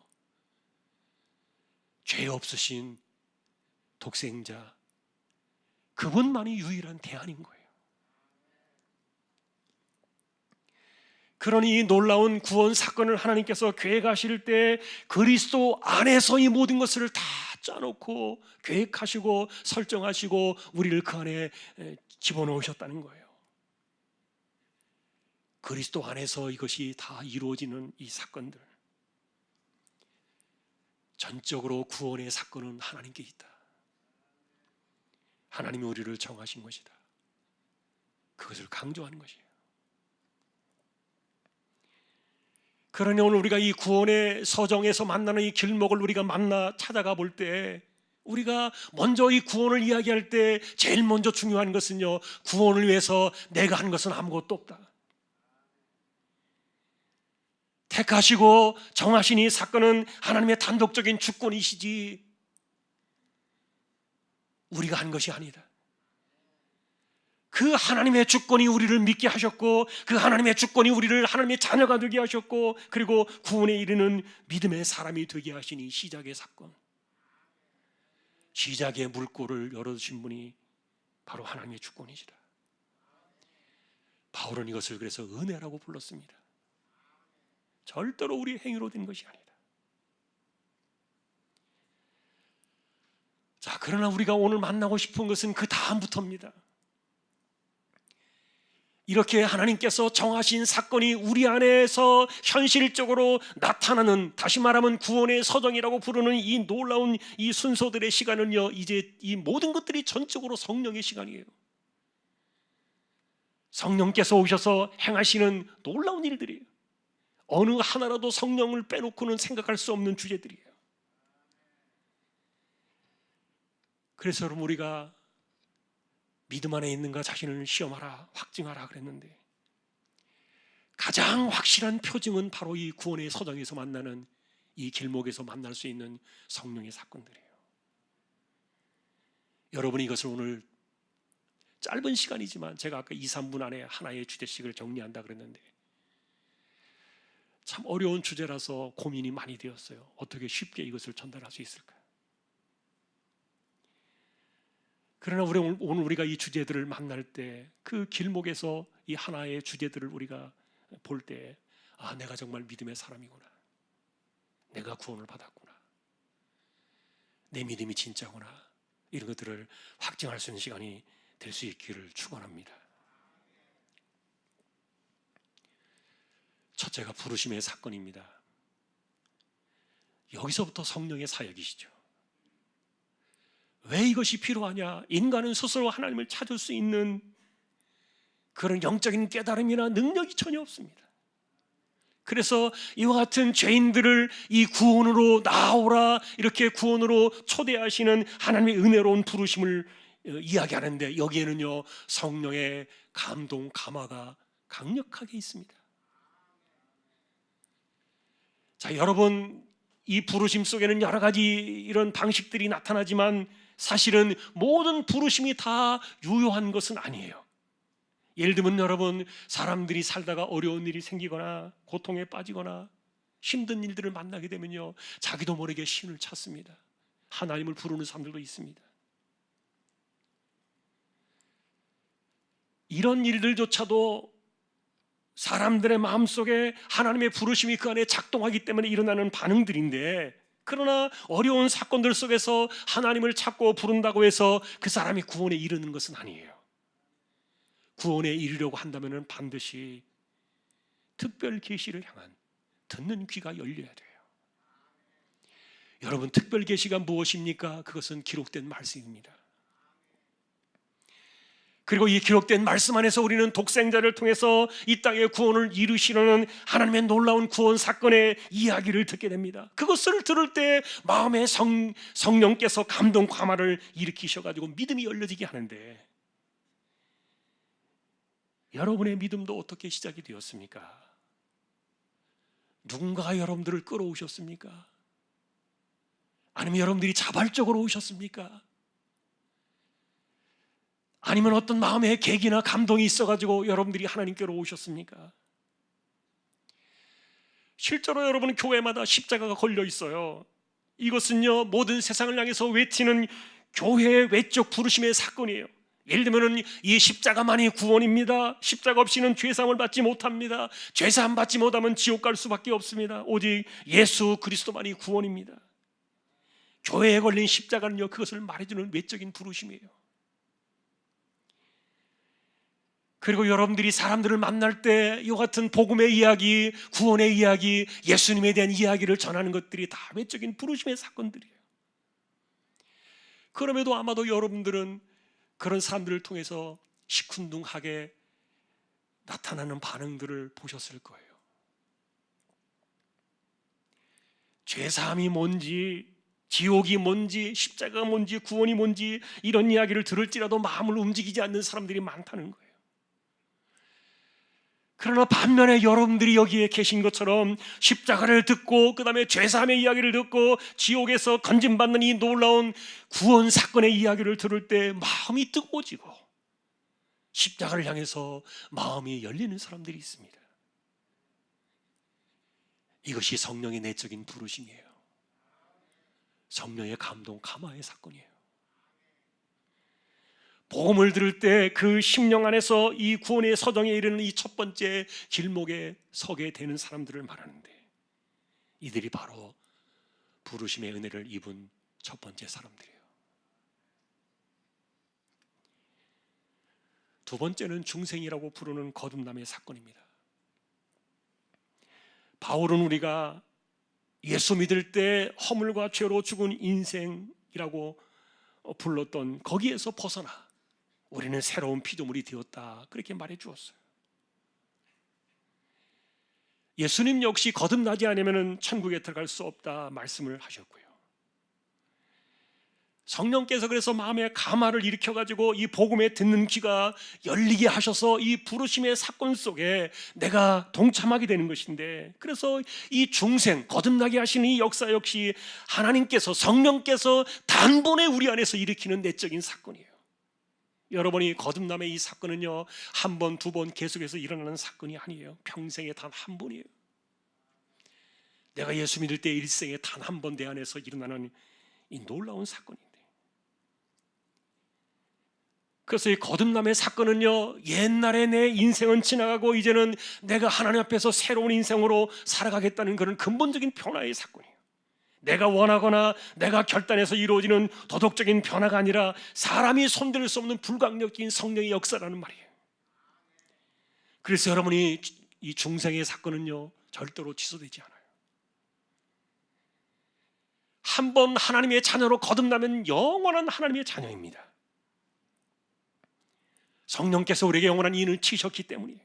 죄 없으신 독생자, 그분만이 유일한 대안인 거예요. 그러니 이 놀라운 구원 사건을 하나님께서 계획하실 때 그리스도 안에서 이 모든 것을 다 짜놓고 계획하시고 설정하시고 우리를 그 안에 집어넣으셨다는 거예요. 그리스도 안에서 이것이 다 이루어지는 이 사건들, 전적으로 구원의 사건은 하나님께 있다. 하나님이 우리를 정하신 것이다. 그것을 강조하는 것이에요. 그러니 오늘 우리가 이 구원의 서정에서 만나는 이 길목을 우리가 찾아가 볼 때, 우리가 먼저 이 구원을 이야기할 때 제일 먼저 중요한 것은요, 구원을 위해서 내가 한 것은 아무것도 없다. 택하시고 정하신 이 사건은 하나님의 단독적인 주권이시지 우리가 한 것이 아니다. 그 하나님의 주권이 우리를 믿게 하셨고, 그 하나님의 주권이 우리를 하나님의 자녀가 되게 하셨고, 그리고 구원에 이르는 믿음의 사람이 되게 하신 이 시작의 사건, 시작의 물꼬를 열어주신 분이 바로 하나님의 주권이시다. 바울은 이것을 그래서 은혜라고 불렀습니다. 절대로 우리의 행위로 된 것이 아니다. 자, 그러나 우리가 오늘 만나고 싶은 것은 그 다음부터입니다. 이렇게 하나님께서 정하신 사건이 우리 안에서 현실적으로 나타나는, 다시 말하면 구원의 서정이라고 부르는 이 놀라운 이 순서들의 시간은요, 이제 이 모든 것들이 전적으로 성령의 시간이에요. 성령께서 오셔서 행하시는 놀라운 일들이에요. 어느 하나라도 성령을 빼놓고는 생각할 수 없는 주제들이에요. 그래서 여러분, 우리가 믿음 안에 있는가 자신을 시험하라, 확증하라 그랬는데, 가장 확실한 표징은 바로 이 구원의 서정에서 만나는, 이 길목에서 만날 수 있는 성령의 사건들이에요. 여러분이 이것을 오늘 짧은 시간이지만, 제가 아까 2, 3분 안에 하나의 주제씩을 정리한다 그랬는데, 참 어려운 주제라서 고민이 많이 되었어요. 어떻게 쉽게 이것을 전달할 수 있을까? 그러나 오늘 우리가 이 주제들을 만날 때, 그 길목에서 이 하나의 주제들을 우리가 볼 때, 아, 내가 정말 믿음의 사람이구나, 내가 구원을 받았구나, 내 믿음이 진짜구나, 이런 것들을 확증할 수 있는 시간이 될 수 있기를 축원합니다. 첫째가 부르심의 사건입니다. 여기서부터 성령의 사역이시죠. 왜 이것이 필요하냐? 인간은 스스로 하나님을 찾을 수 있는 그런 영적인 깨달음이나 능력이 전혀 없습니다. 그래서 이와 같은 죄인들을 이 구원으로 나오라, 이렇게 구원으로 초대하시는 하나님의 은혜로운 부르심을 이야기하는데, 여기에는요, 성령의 감동, 감화가 강력하게 있습니다. 자, 여러분, 이 부르심 속에는 여러 가지 이런 방식들이 나타나지만, 사실은 모든 부르심이 다 유효한 것은 아니에요. 예를 들면 여러분, 사람들이 살다가 어려운 일이 생기거나 고통에 빠지거나 힘든 일들을 만나게 되면요, 자기도 모르게 신을 찾습니다. 하나님을 부르는 사람들도 있습니다. 이런 일들조차도 사람들의 마음속에 하나님의 부르심이 그 안에 작동하기 때문에 일어나는 반응들인데, 그러나 어려운 사건들 속에서 하나님을 찾고 부른다고 해서 그 사람이 구원에 이르는 것은 아니에요. 구원에 이르려고 한다면 반드시 특별 계시를 향한 듣는 귀가 열려야 돼요. 여러분, 특별 계시가 무엇입니까? 그것은 기록된 말씀입니다. 그리고 이 기록된 말씀 안에서 우리는 독생자를 통해서 이 땅의 구원을 이루시려는 하나님의 놀라운 구원 사건의 이야기를 듣게 됩니다. 그것을 들을 때 마음에 성령께서 감동 감화를 일으키셔가지고 믿음이 열려지게 하는데, 여러분의 믿음도 어떻게 시작이 되었습니까? 누군가가 여러분들을 끌어오셨습니까? 아니면 여러분들이 자발적으로 오셨습니까? 아니면 어떤 마음의 계기나 감동이 있어가지고 여러분들이 하나님께로 오셨습니까? 실제로 여러분, 교회마다 십자가가 걸려 있어요. 이것은요, 모든 세상을 향해서 외치는 교회의 외적 부르심의 사건이에요. 예를 들면 이 십자가만이 구원입니다. 십자가 없이는 죄사함을 받지 못합니다. 죄사함 받지 못하면 지옥 갈 수밖에 없습니다. 오직 예수 그리스도만이 구원입니다. 교회에 걸린 십자가는요, 그것을 말해주는 외적인 부르심이에요. 그리고 여러분들이 사람들을 만날 때 이와 같은 복음의 이야기, 구원의 이야기, 예수님에 대한 이야기를 전하는 것들이 다 외적인 부르심의 사건들이에요. 그럼에도 아마도 여러분들은 그런 사람들을 통해서 시큰둥하게 나타나는 반응들을 보셨을 거예요. 죄사함이 뭔지, 지옥이 뭔지, 십자가가 뭔지, 구원이 뭔지, 이런 이야기를 들을지라도 마음을 움직이지 않는 사람들이 많다는 거예요. 그러나 반면에 여러분들이 여기에 계신 것처럼 십자가를 듣고, 그 다음에 죄사함의 이야기를 듣고, 지옥에서 건짐받는 이 놀라운 구원 사건의 이야기를 들을 때 마음이 뜨거워지고 십자가를 향해서 마음이 열리는 사람들이 있습니다. 이것이 성령의 내적인 부르심이에요. 성령의 감동, 감화의 사건이에요. 복음을 들을 때 그 심령 안에서 이 구원의 서정에 이르는 이 첫 번째 길목에 서게 되는 사람들을 말하는데, 이들이 바로 부르심의 은혜를 입은 첫 번째 사람들이에요. 두 번째는 중생이라고 부르는 거듭남의 사건입니다. 바울은 우리가 예수 믿을 때 허물과 죄로 죽은 인생이라고 불렀던 거기에서 벗어나 우리는 새로운 피조물이 되었다, 그렇게 말해 주었어요. 예수님 역시 거듭나지 않으면 천국에 들어갈 수 없다 말씀을 하셨고요. 성령께서 그래서 마음에 감화를 일으켜가지고 이 복음에 듣는 귀가 열리게 하셔서 이 부르심의 사건 속에 내가 동참하게 되는 것인데, 그래서 이 중생 거듭나게 하시는 이 역사 역시 하나님께서, 성령께서 단번에 우리 안에서 일으키는 내적인 사건이에요. 여러분이 거듭남의 이 사건은요, 한 번, 두 번 계속해서 일어나는 사건이 아니에요. 평생에 단 한 번이에요. 내가 예수 믿을 때 일생에 단 한 번 내 안에서 일어나는 이 놀라운 사건인데, 그래서 이 거듭남의 사건은요, 옛날에 내 인생은 지나가고 이제는 내가 하나님 앞에서 새로운 인생으로 살아가겠다는 그런 근본적인 변화의 사건이에요. 내가 원하거나 내가 결단해서 이루어지는 도덕적인 변화가 아니라 사람이 손댈 수 없는 불가항력적인 성령의 역사라는 말이에요. 그래서 여러분이 이 중생의 사건은요, 절대로 취소되지 않아요. 한번 하나님의 자녀로 거듭나면 영원한 하나님의 자녀입니다. 성령께서 우리에게 영원한 인을 치셨기 때문이에요.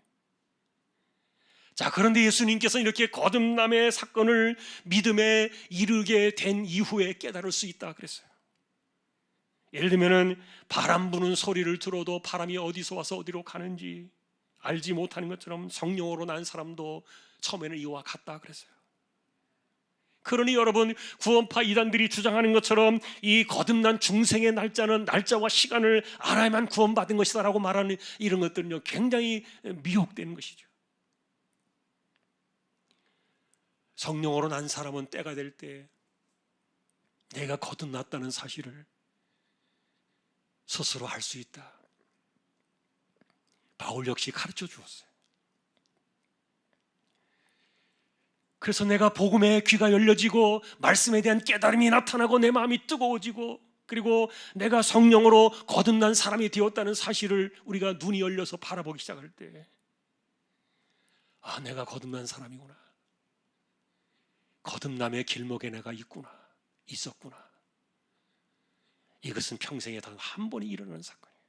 자, 그런데 예수님께서 이렇게 거듭남의 사건을 믿음에 이르게 된 이후에 깨달을 수 있다 그랬어요. 예를 들면은 바람 부는 소리를 들어도 바람이 어디서 와서 어디로 가는지 알지 못하는 것처럼 성령으로 난 사람도 처음에는 이와 같다 그랬어요. 그러니 여러분, 구원파 이단들이 주장하는 것처럼 이 거듭난 중생의 날짜는 날짜와 시간을 알아야만 구원받은 것이다라고 말하는 이런 것들은요, 굉장히 미혹되는 것이죠. 성령으로 난 사람은 때가 될 때 내가 거듭났다는 사실을 스스로 알 수 있다. 바울 역시 가르쳐 주었어요. 그래서 내가 복음의 귀가 열려지고 말씀에 대한 깨달음이 나타나고 내 마음이 뜨거워지고, 그리고 내가 성령으로 거듭난 사람이 되었다는 사실을 우리가 눈이 열려서 바라보기 시작할 때, 아, 내가 거듭난 사람이구나. 거듭남의 길목에 내가 있었구나. 이것은 평생에 단 한 번이 일어나는 사건이에요.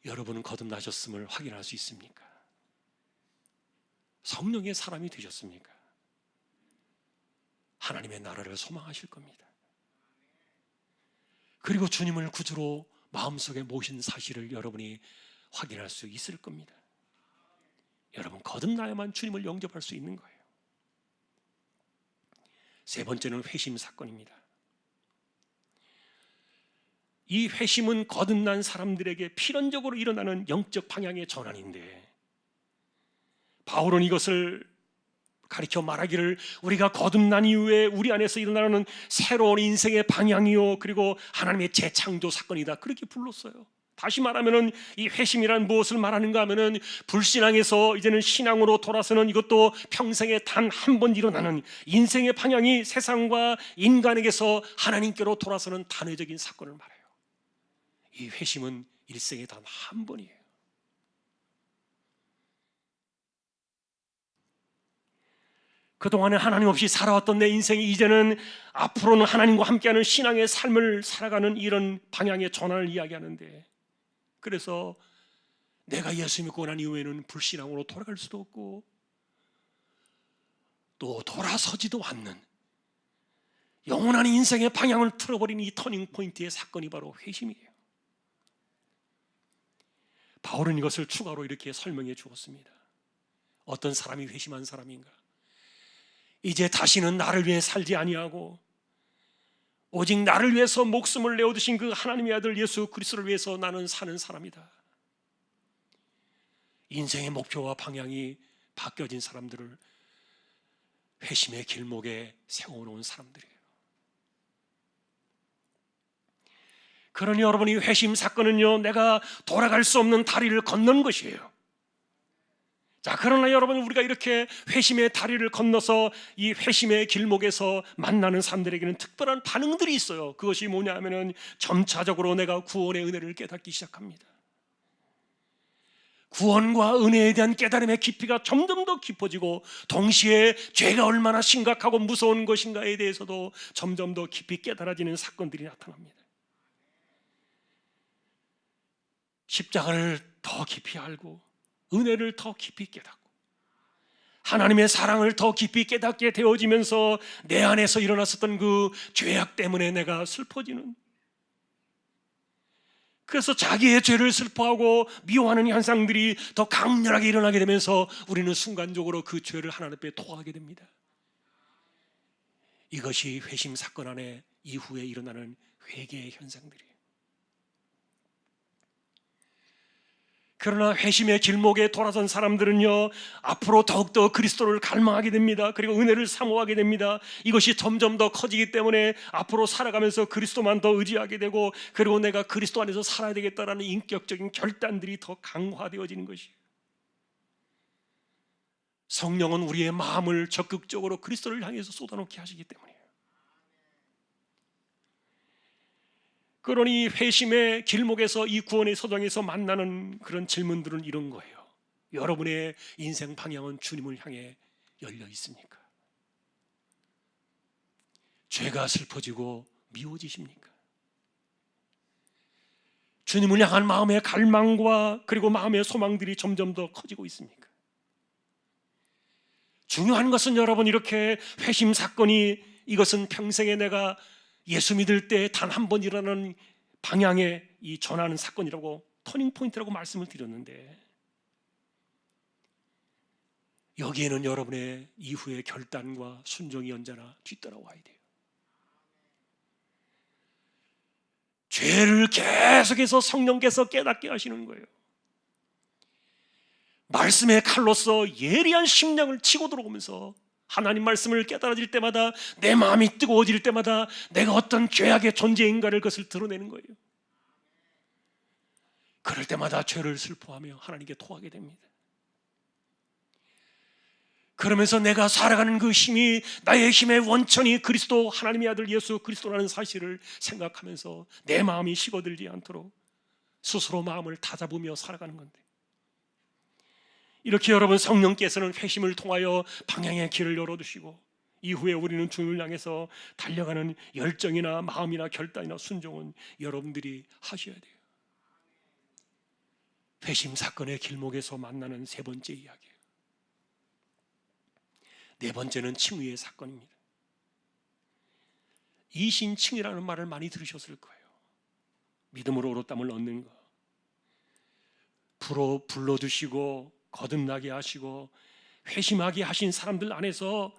여러분은 거듭나셨음을 확인할 수 있습니까? 성령의 사람이 되셨습니까? 하나님의 나라를 소망하실 겁니다. 그리고 주님을 구주로 마음속에 모신 사실을 여러분이 확인할 수 있을 겁니다. 여러분, 거듭나야만 주님을 영접할 수 있는 거예요. 세 번째는 회심 사건입니다. 이 회심은 거듭난 사람들에게 필연적으로 일어나는 영적 방향의 전환인데, 바울은 이것을 가르쳐 말하기를 우리가 거듭난 이후에 우리 안에서 일어나는 새로운 인생의 방향이요, 그리고 하나님의 재창조 사건이다, 그렇게 불렀어요. 다시 말하면 이 회심이란 무엇을 말하는가 하면, 불신앙에서 이제는 신앙으로 돌아서는, 이것도 평생에 단 한 번 일어나는 인생의 방향이 세상과 인간에게서 하나님께로 돌아서는 단회적인 사건을 말해요. 이 회심은 일생에 단 한 번이에요. 그동안에 하나님 없이 살아왔던 내 인생이 이제는 앞으로는 하나님과 함께하는 신앙의 삶을 살아가는 이런 방향의 전환을 이야기하는데, 그래서 내가 예수 믿고 난 이후에는 불신앙으로 돌아갈 수도 없고 또 돌아서지도 않는 영원한 인생의 방향을 틀어버린 이 터닝 포인트의 사건이 바로 회심이에요. 바울은 이것을 추가로 이렇게 설명해 주었습니다. 어떤 사람이 회심한 사람인가? 이제 다시는 나를 위해 살지 아니하고 오직 나를 위해서 목숨을 내어두신 그 하나님의 아들 예수 그리스도를 위해서 나는 사는 사람이다. 인생의 목표와 방향이 바뀌어진 사람들을 회심의 길목에 세워놓은 사람들이에요. 그러니 여러분이 회심 사건은요, 내가 돌아갈 수 없는 다리를 건넌 것이에요. 자, 그러나 여러분, 우리가 이렇게 회심의 다리를 건너서 이 회심의 길목에서 만나는 사람들에게는 특별한 반응들이 있어요. 그것이 뭐냐 하면은 점차적으로 내가 구원의 은혜를 깨닫기 시작합니다. 구원과 은혜에 대한 깨달음의 깊이가 점점 더 깊어지고, 동시에 죄가 얼마나 심각하고 무서운 것인가에 대해서도 점점 더 깊이 깨달아지는 사건들이 나타납니다. 십자가를 더 깊이 알고, 은혜를 더 깊이 깨닫고, 하나님의 사랑을 더 깊이 깨닫게 되어지면서 내 안에서 일어났었던 그 죄악 때문에 내가 슬퍼지는, 그래서 자기의 죄를 슬퍼하고 미워하는 현상들이 더 강렬하게 일어나게 되면서 우리는 순간적으로 그 죄를 하나님 앞에 토하게 됩니다. 이것이 회심 사건 안에 이후에 일어나는 회개의 현상들이에요. 그러나 회심의 길목에 돌아선 사람들은요, 앞으로 더욱더 그리스도를 갈망하게 됩니다. 그리고 은혜를 사모하게 됩니다. 이것이 점점 더 커지기 때문에 앞으로 살아가면서 그리스도만 더 의지하게 되고, 그리고 내가 그리스도 안에서 살아야 되겠다라는 인격적인 결단들이 더 강화되어지는 것이에요. 성령은 우리의 마음을 적극적으로 그리스도를 향해서 쏟아놓게 하시기 때문이에요. 그러니 회심의 길목에서, 이 구원의 서정에서 만나는 그런 질문들은 이런 거예요. 여러분의 인생 방향은 주님을 향해 열려 있습니까? 죄가 슬퍼지고 미워지십니까? 주님을 향한 마음의 갈망과 그리고 마음의 소망들이 점점 더 커지고 있습니까? 중요한 것은 여러분, 이렇게 회심 사건이, 이것은 평생에 내가 예수 믿을 때 단 한 번 일어나는 방향에 이 전하는 사건이라고, 터닝 포인트라고 말씀을 드렸는데, 여기에는 여러분의 이후의 결단과 순종이 언제나 뒤따라와야 돼요. 죄를 계속해서 성령께서 깨닫게 하시는 거예요. 말씀의 칼로서 예리한 심령을 치고 들어오면서 하나님 말씀을 깨달아질 때마다, 내 마음이 뜨거워질 때마다 내가 어떤 죄악의 존재인가를, 그것을 드러내는 거예요. 그럴 때마다 죄를 슬퍼하며 하나님께 토하게 됩니다. 그러면서 내가 살아가는 그 힘이, 나의 힘의 원천이 그리스도, 하나님의 아들 예수 그리스도라는 사실을 생각하면서 내 마음이 식어들지 않도록 스스로 마음을 다잡으며 살아가는 건데, 이렇게 여러분, 성령께서는 회심을 통하여 방향의 길을 열어두시고, 이후에 우리는 주님을 향해서 달려가는 열정이나 마음이나 결단이나 순종은 여러분들이 하셔야 돼요. 회심 사건의 길목에서 만나는 세 번째 이야기예요. 네 번째는 칭의의 사건입니다. 이신칭의라는 말을 많이 들으셨을 거예요. 믿음으로 오롯담을 얻는 것, 불러두시고 거듭나게 하시고 회심하게 하신 사람들 안에서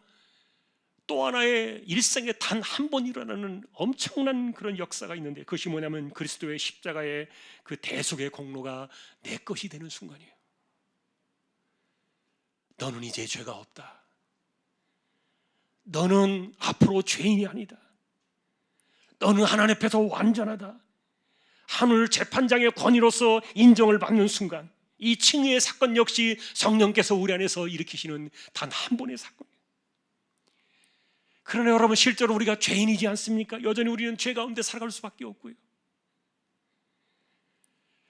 또 하나의 일생에 단 한 번 일어나는 엄청난 그런 역사가 있는데, 그것이 뭐냐면 그리스도의 십자가의 그 대속의 공로가 내 것이 되는 순간이에요. 너는 이제 죄가 없다. 너는 앞으로 죄인이 아니다. 너는 하나님 앞에서 완전하다. 하늘 재판장의 권위로서 인정을 받는 순간, 이 칭의의 사건 역시 성령께서 우리 안에서 일으키시는 단 한 번의 사건이에요. 그러나 여러분, 실제로 우리가 죄인이지 않습니까? 여전히 우리는 죄 가운데 살아갈 수밖에 없고요.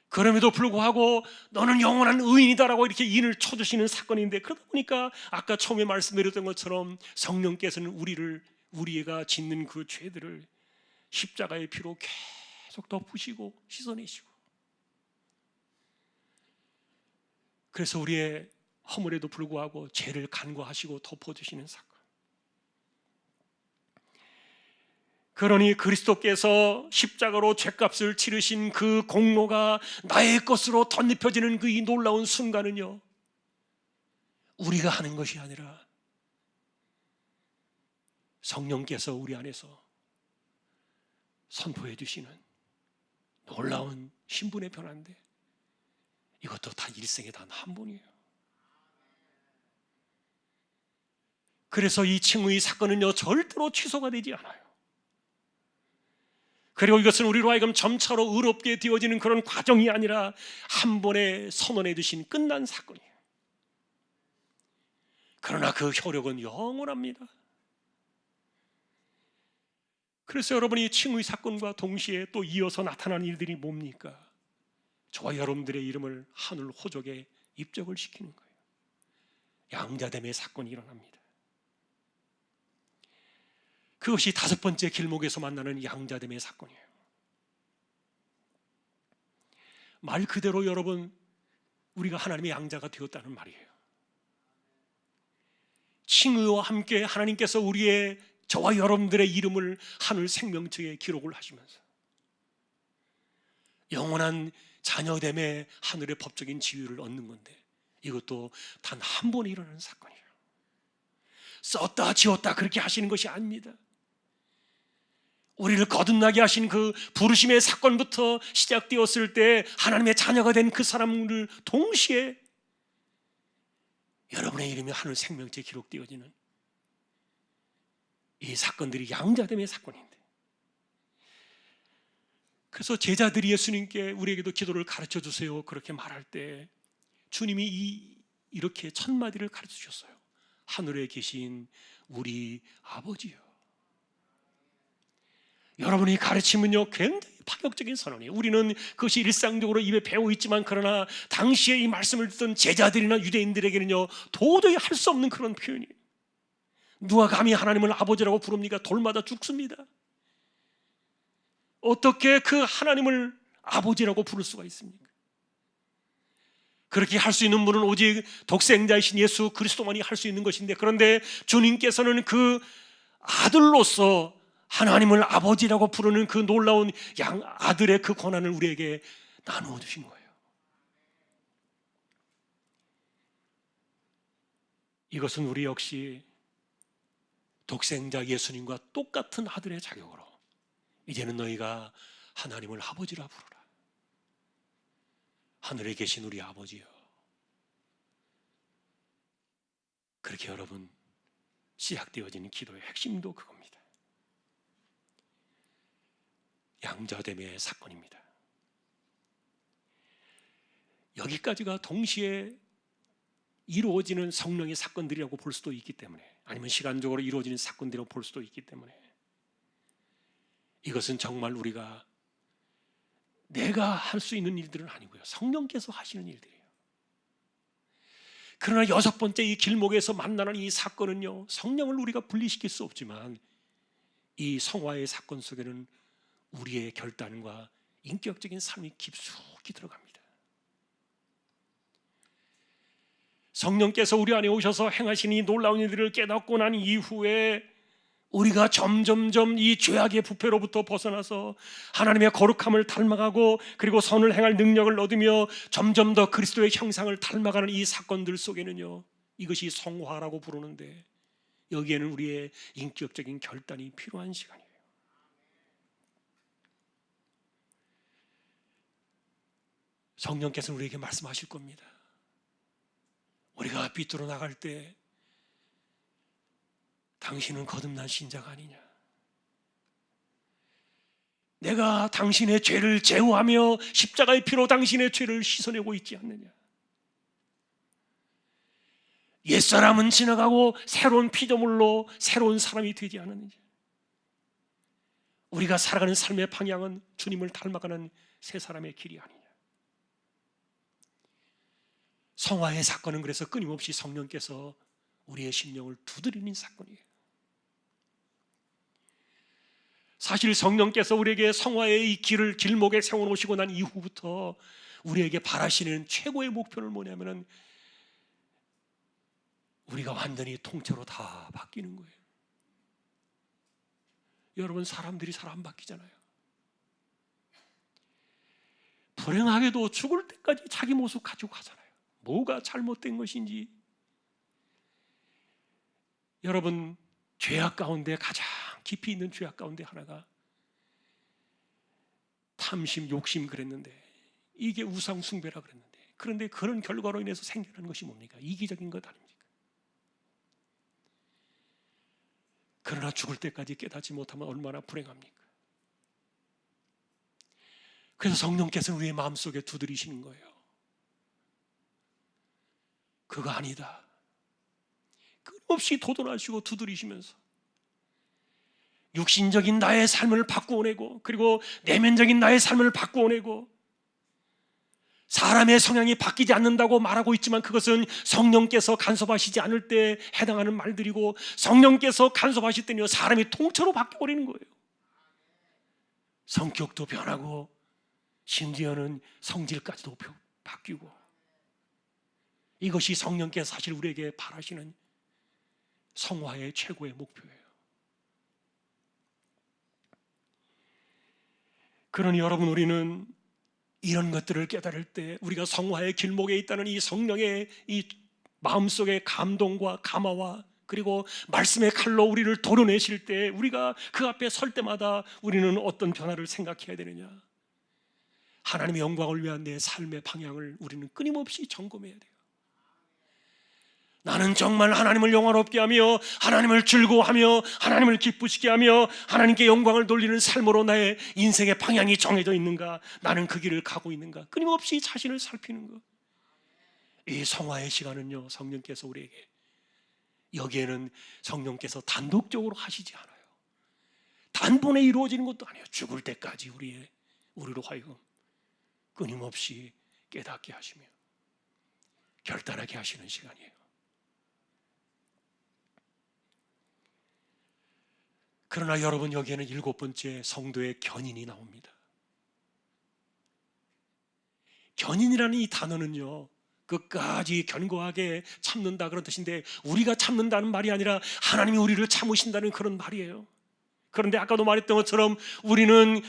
그럼에도 불구하고 너는 영원한 의인이다라고 이렇게 인을 쳐주시는 사건인데, 그러다 보니까 아까 처음에 말씀드렸던 것처럼 성령께서는 우리가 짓는 그 죄들을 십자가의 피로 계속 덮으시고 씻어내시고, 그래서 우리의 허물에도 불구하고 죄를 간과하시고 덮어주시는 사건. 그러니 그리스도께서 십자가로 죄값을 치르신 그 공로가 나의 것으로 덧입혀지는 그 이 놀라운 순간은요, 우리가 하는 것이 아니라 성령께서 우리 안에서 선포해 주시는 놀라운 신분의 변화인데, 이것도 다 일생에 단 한 번이에요. 그래서 이 칭의 사건은요, 절대로 취소가 되지 않아요. 그리고 이것은 우리로 하여금 점차로 의롭게 되어지는 그런 과정이 아니라 한 번에 선언해 주신 끝난 사건이에요. 그러나 그 효력은 영원합니다. 그래서 여러분이 칭의 사건과 동시에 또 이어서 나타나는 일들이 뭡니까? 저와 여러분들의 이름을 하늘 호적에 입적을 시키는 거예요. 양자됨의 사건이 일어납니다. 그것이 다섯 번째 길목에서 만나는 양자됨의 사건이에요. 말 그대로 여러분, 우리가 하나님의 양자가 되었다는 말이에요. 칭의와 함께 하나님께서 우리의 저와 여러분들의 이름을 하늘 생명책에 기록을 하시면서 영원한 자녀됨의 하늘의 법적인 지위를 얻는 건데, 이것도 단 한 번에 일어나는 사건이에요. 썼다 지웠다 그렇게 하시는 것이 아닙니다. 우리를 거듭나게 하신 그 부르심의 사건부터 시작되었을 때 하나님의 자녀가 된 그 사람을 동시에 여러분의 이름이 하늘 생명체에 기록되어지는 이 사건들이 양자됨의 사건인데, 그래서 제자들이 예수님께 우리에게도 기도를 가르쳐 주세요 그렇게 말할 때 주님이 이렇게 첫 마디를 가르쳐 주셨어요. 하늘에 계신 우리 아버지요. 여러분이 가르침은요 굉장히 파격적인 선언이에요. 우리는 그것이 일상적으로 입에 배워 있지만, 그러나 당시에 이 말씀을 듣던 제자들이나 유대인들에게는요 도저히 할 수 없는 그런 표현이에요. 누가 감히 하나님을 아버지라고 부릅니까? 돌마다 죽습니다. 어떻게 그 하나님을 아버지라고 부를 수가 있습니까? 그렇게 할 수 있는 분은 오직 독생자이신 예수 그리스도만이 할 수 있는 것인데, 그런데 주님께서는 그 아들로서 하나님을 아버지라고 부르는 그 놀라운 아들의 그 권한을 우리에게 나누어 주신 거예요. 이것은 우리 역시 독생자 예수님과 똑같은 아들의 자격으로 이제는 너희가 하나님을 아버지라 부르라. 하늘에 계신 우리 아버지요. 그렇게 여러분 시작되어지는 기도의 핵심도 그겁니다. 양자됨의 사건입니다. 여기까지가 동시에 이루어지는 성령의 사건들이라고 볼 수도 있기 때문에, 아니면 시간적으로 이루어지는 사건들이라고 볼 수도 있기 때문에, 이것은 정말 우리가 내가 할 수 있는 일들은 아니고요, 성령께서 하시는 일들이에요. 그러나 여섯 번째 이 길목에서 만나는 이 사건은요, 성령을 우리가 분리시킬 수 없지만 이 성화의 사건 속에는 우리의 결단과 인격적인 삶이 깊숙이 들어갑니다. 성령께서 우리 안에 오셔서 행하신 이 놀라운 일들을 깨닫고 난 이후에 우리가 점점점 이 죄악의 부패로부터 벗어나서 하나님의 거룩함을 닮아가고, 그리고 선을 행할 능력을 얻으며 점점 더 그리스도의 형상을 닮아가는 이 사건들 속에는요, 이것이 성화라고 부르는데, 여기에는 우리의 인격적인 결단이 필요한 시간이에요. 성령께서는 우리에게 말씀하실 겁니다. 우리가 삐뚤어 나갈 때 당신은 거듭난 신자가 아니냐? 내가 당신의 죄를 제어하며 십자가의 피로 당신의 죄를 씻어내고 있지 않느냐? 옛사람은 지나가고 새로운 피조물로 새로운 사람이 되지 않느냐? 우리가 살아가는 삶의 방향은 주님을 닮아가는 새 사람의 길이 아니냐? 성화의 사건은 그래서 끊임없이 성령께서 우리의 심령을 두드리는 사건이에요. 사실 성령께서 우리에게 성화의 이 길목에 세워놓으시고 난 이후부터 우리에게 바라시는 최고의 목표는 뭐냐면은 우리가 완전히 통째로 다 바뀌는 거예요. 여러분, 사람들이 잘 안 바뀌잖아요. 불행하게도 죽을 때까지 자기 모습 가지고 가잖아요. 뭐가 잘못된 것인지. 여러분, 죄악 가운데 가장 깊이 있는 죄악 가운데 하나가 탐심, 욕심 그랬는데, 이게 우상 숭배라 그랬는데, 그런데 그런 결과로 인해서 생겨나는 것이 뭡니까? 이기적인 것 아닙니까? 그러나 죽을 때까지 깨닫지 못하면 얼마나 불행합니까? 그래서 성령께서는 우리의 마음속에 두드리시는 거예요. 그거 아니다. 끊임없이 도전하시고 두드리시면서 육신적인 나의 삶을 바꾸어내고, 그리고 내면적인 나의 삶을 바꾸어내고, 사람의 성향이 바뀌지 않는다고 말하고 있지만 그것은 성령께서 간섭하시지 않을 때 해당하는 말들이고, 성령께서 간섭하실 때는요 사람이 통째로 바뀌어버리는 거예요. 성격도 변하고 심지어는 성질까지도 바뀌고, 이것이 성령께서 사실 우리에게 바라시는 성화의 최고의 목표예요. 그러니 여러분, 우리는 이런 것들을 깨달을 때 우리가 성화의 길목에 있다는 이 성령의 이 마음속의 감동과 감화와, 그리고 말씀의 칼로 우리를 도려내실 때, 우리가 그 앞에 설 때마다 우리는 어떤 변화를 생각해야 되느냐? 하나님의 영광을 위한 내 삶의 방향을 우리는 끊임없이 점검해야 돼요. 나는 정말 하나님을 영화롭게 하며 하나님을 즐거워하며 하나님을 기쁘시게 하며 하나님께 영광을 돌리는 삶으로 나의 인생의 방향이 정해져 있는가? 나는 그 길을 가고 있는가? 끊임없이 자신을 살피는 것. 이 성화의 시간은요, 성령께서 우리에게, 여기에는 성령께서 단독적으로 하시지 않아요. 단번에 이루어지는 것도 아니에요. 죽을 때까지 우리로 하여금 끊임없이 깨닫게 하시며 결단하게 하시는 시간이에요. 그러나 여러분, 여기에는 7번째 성도의 견인이 나옵니다. 견인이라는 이 단어는요, 끝까지 견고하게 참는다 그런 뜻인데, 우리가 참는다는 말이 아니라 하나님이 우리를 참으신다는 그런 말이에요. 그런데 아까도 말했던 것처럼 우리는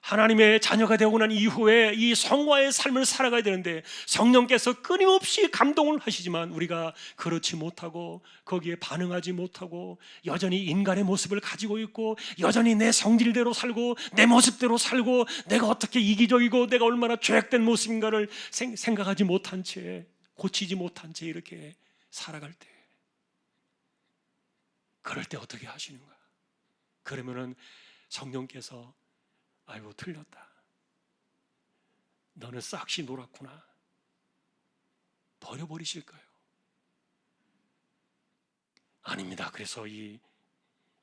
하나님의 자녀가 되고 난 이후에 이 성화의 삶을 살아가야 되는데, 성령께서 끊임없이 감동을 하시지만 우리가 그렇지 못하고 거기에 반응하지 못하고 여전히 인간의 모습을 가지고 있고, 여전히 내 성질대로 살고 내 모습대로 살고, 내가 어떻게 이기적이고 내가 얼마나 죄악된 모습인가를 생각하지 못한 채, 고치지 못한 채 이렇게 살아갈 때, 그럴 때 어떻게 하시는가? 그러면은 성령께서 아이고, 틀렸다, 너는 싹시 놀았구나, 버려버리실까요? 아닙니다. 그래서 이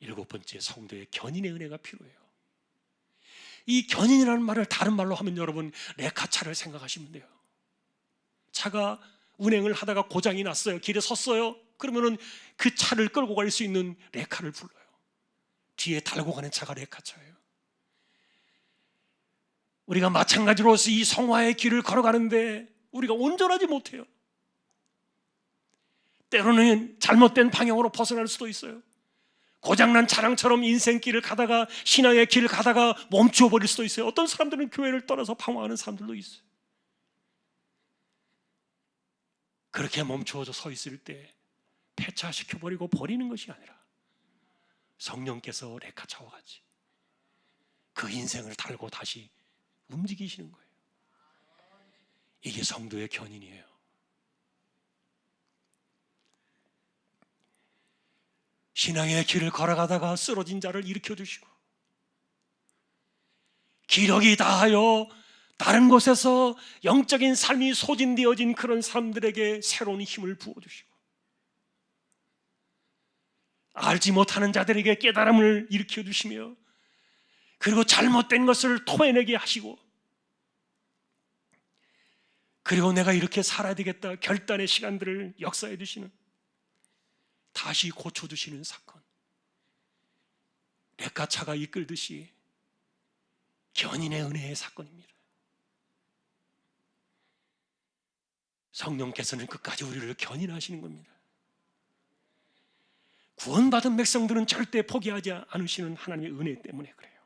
7번째 성도의 견인의 은혜가 필요해요. 이 견인이라는 말을 다른 말로 하면 여러분, 레카차를 생각하시면 돼요. 차가 운행을 하다가 고장이 났어요. 길에 섰어요. 그러면은 그 차를 끌고 갈 수 있는 레카를 불러요. 뒤에 달고 가는 차가 레카차예요. 우리가 마찬가지로서 이 성화의 길을 걸어가는데 우리가 온전하지 못해요. 때로는 잘못된 방향으로 벗어날 수도 있어요. 고장난 차량처럼 인생길을 가다가, 신앙의 길을 가다가 멈추어 버릴 수도 있어요. 어떤 사람들은 교회를 떠나서 방황하는 사람들도 있어요. 그렇게 멈추어져 서 있을 때 폐차시켜버리고 버리는 것이 아니라 성령께서 레카차와 같이 그 인생을 달고 다시 움직이시는 거예요. 이게 성도의 견인이에요. 신앙의 길을 걸어가다가 쓰러진 자를 일으켜 주시고, 기력이 다하여 다른 곳에서 영적인 삶이 소진되어진 그런 사람들에게 새로운 힘을 부어주시고, 알지 못하는 자들에게 깨달음을 일으켜 주시며, 그리고 잘못된 것을 토해내게 하시고, 그리고 내가 이렇게 살아야 되겠다 결단의 시간들을 역사해 주시는, 다시 고쳐주시는 사건, 레카차가 이끌듯이 견인의 은혜의 사건입니다. 성령께서는 끝까지 우리를 견인하시는 겁니다. 구원받은 백성들은 절대 포기하지 않으시는 하나님의 은혜 때문에 그래요.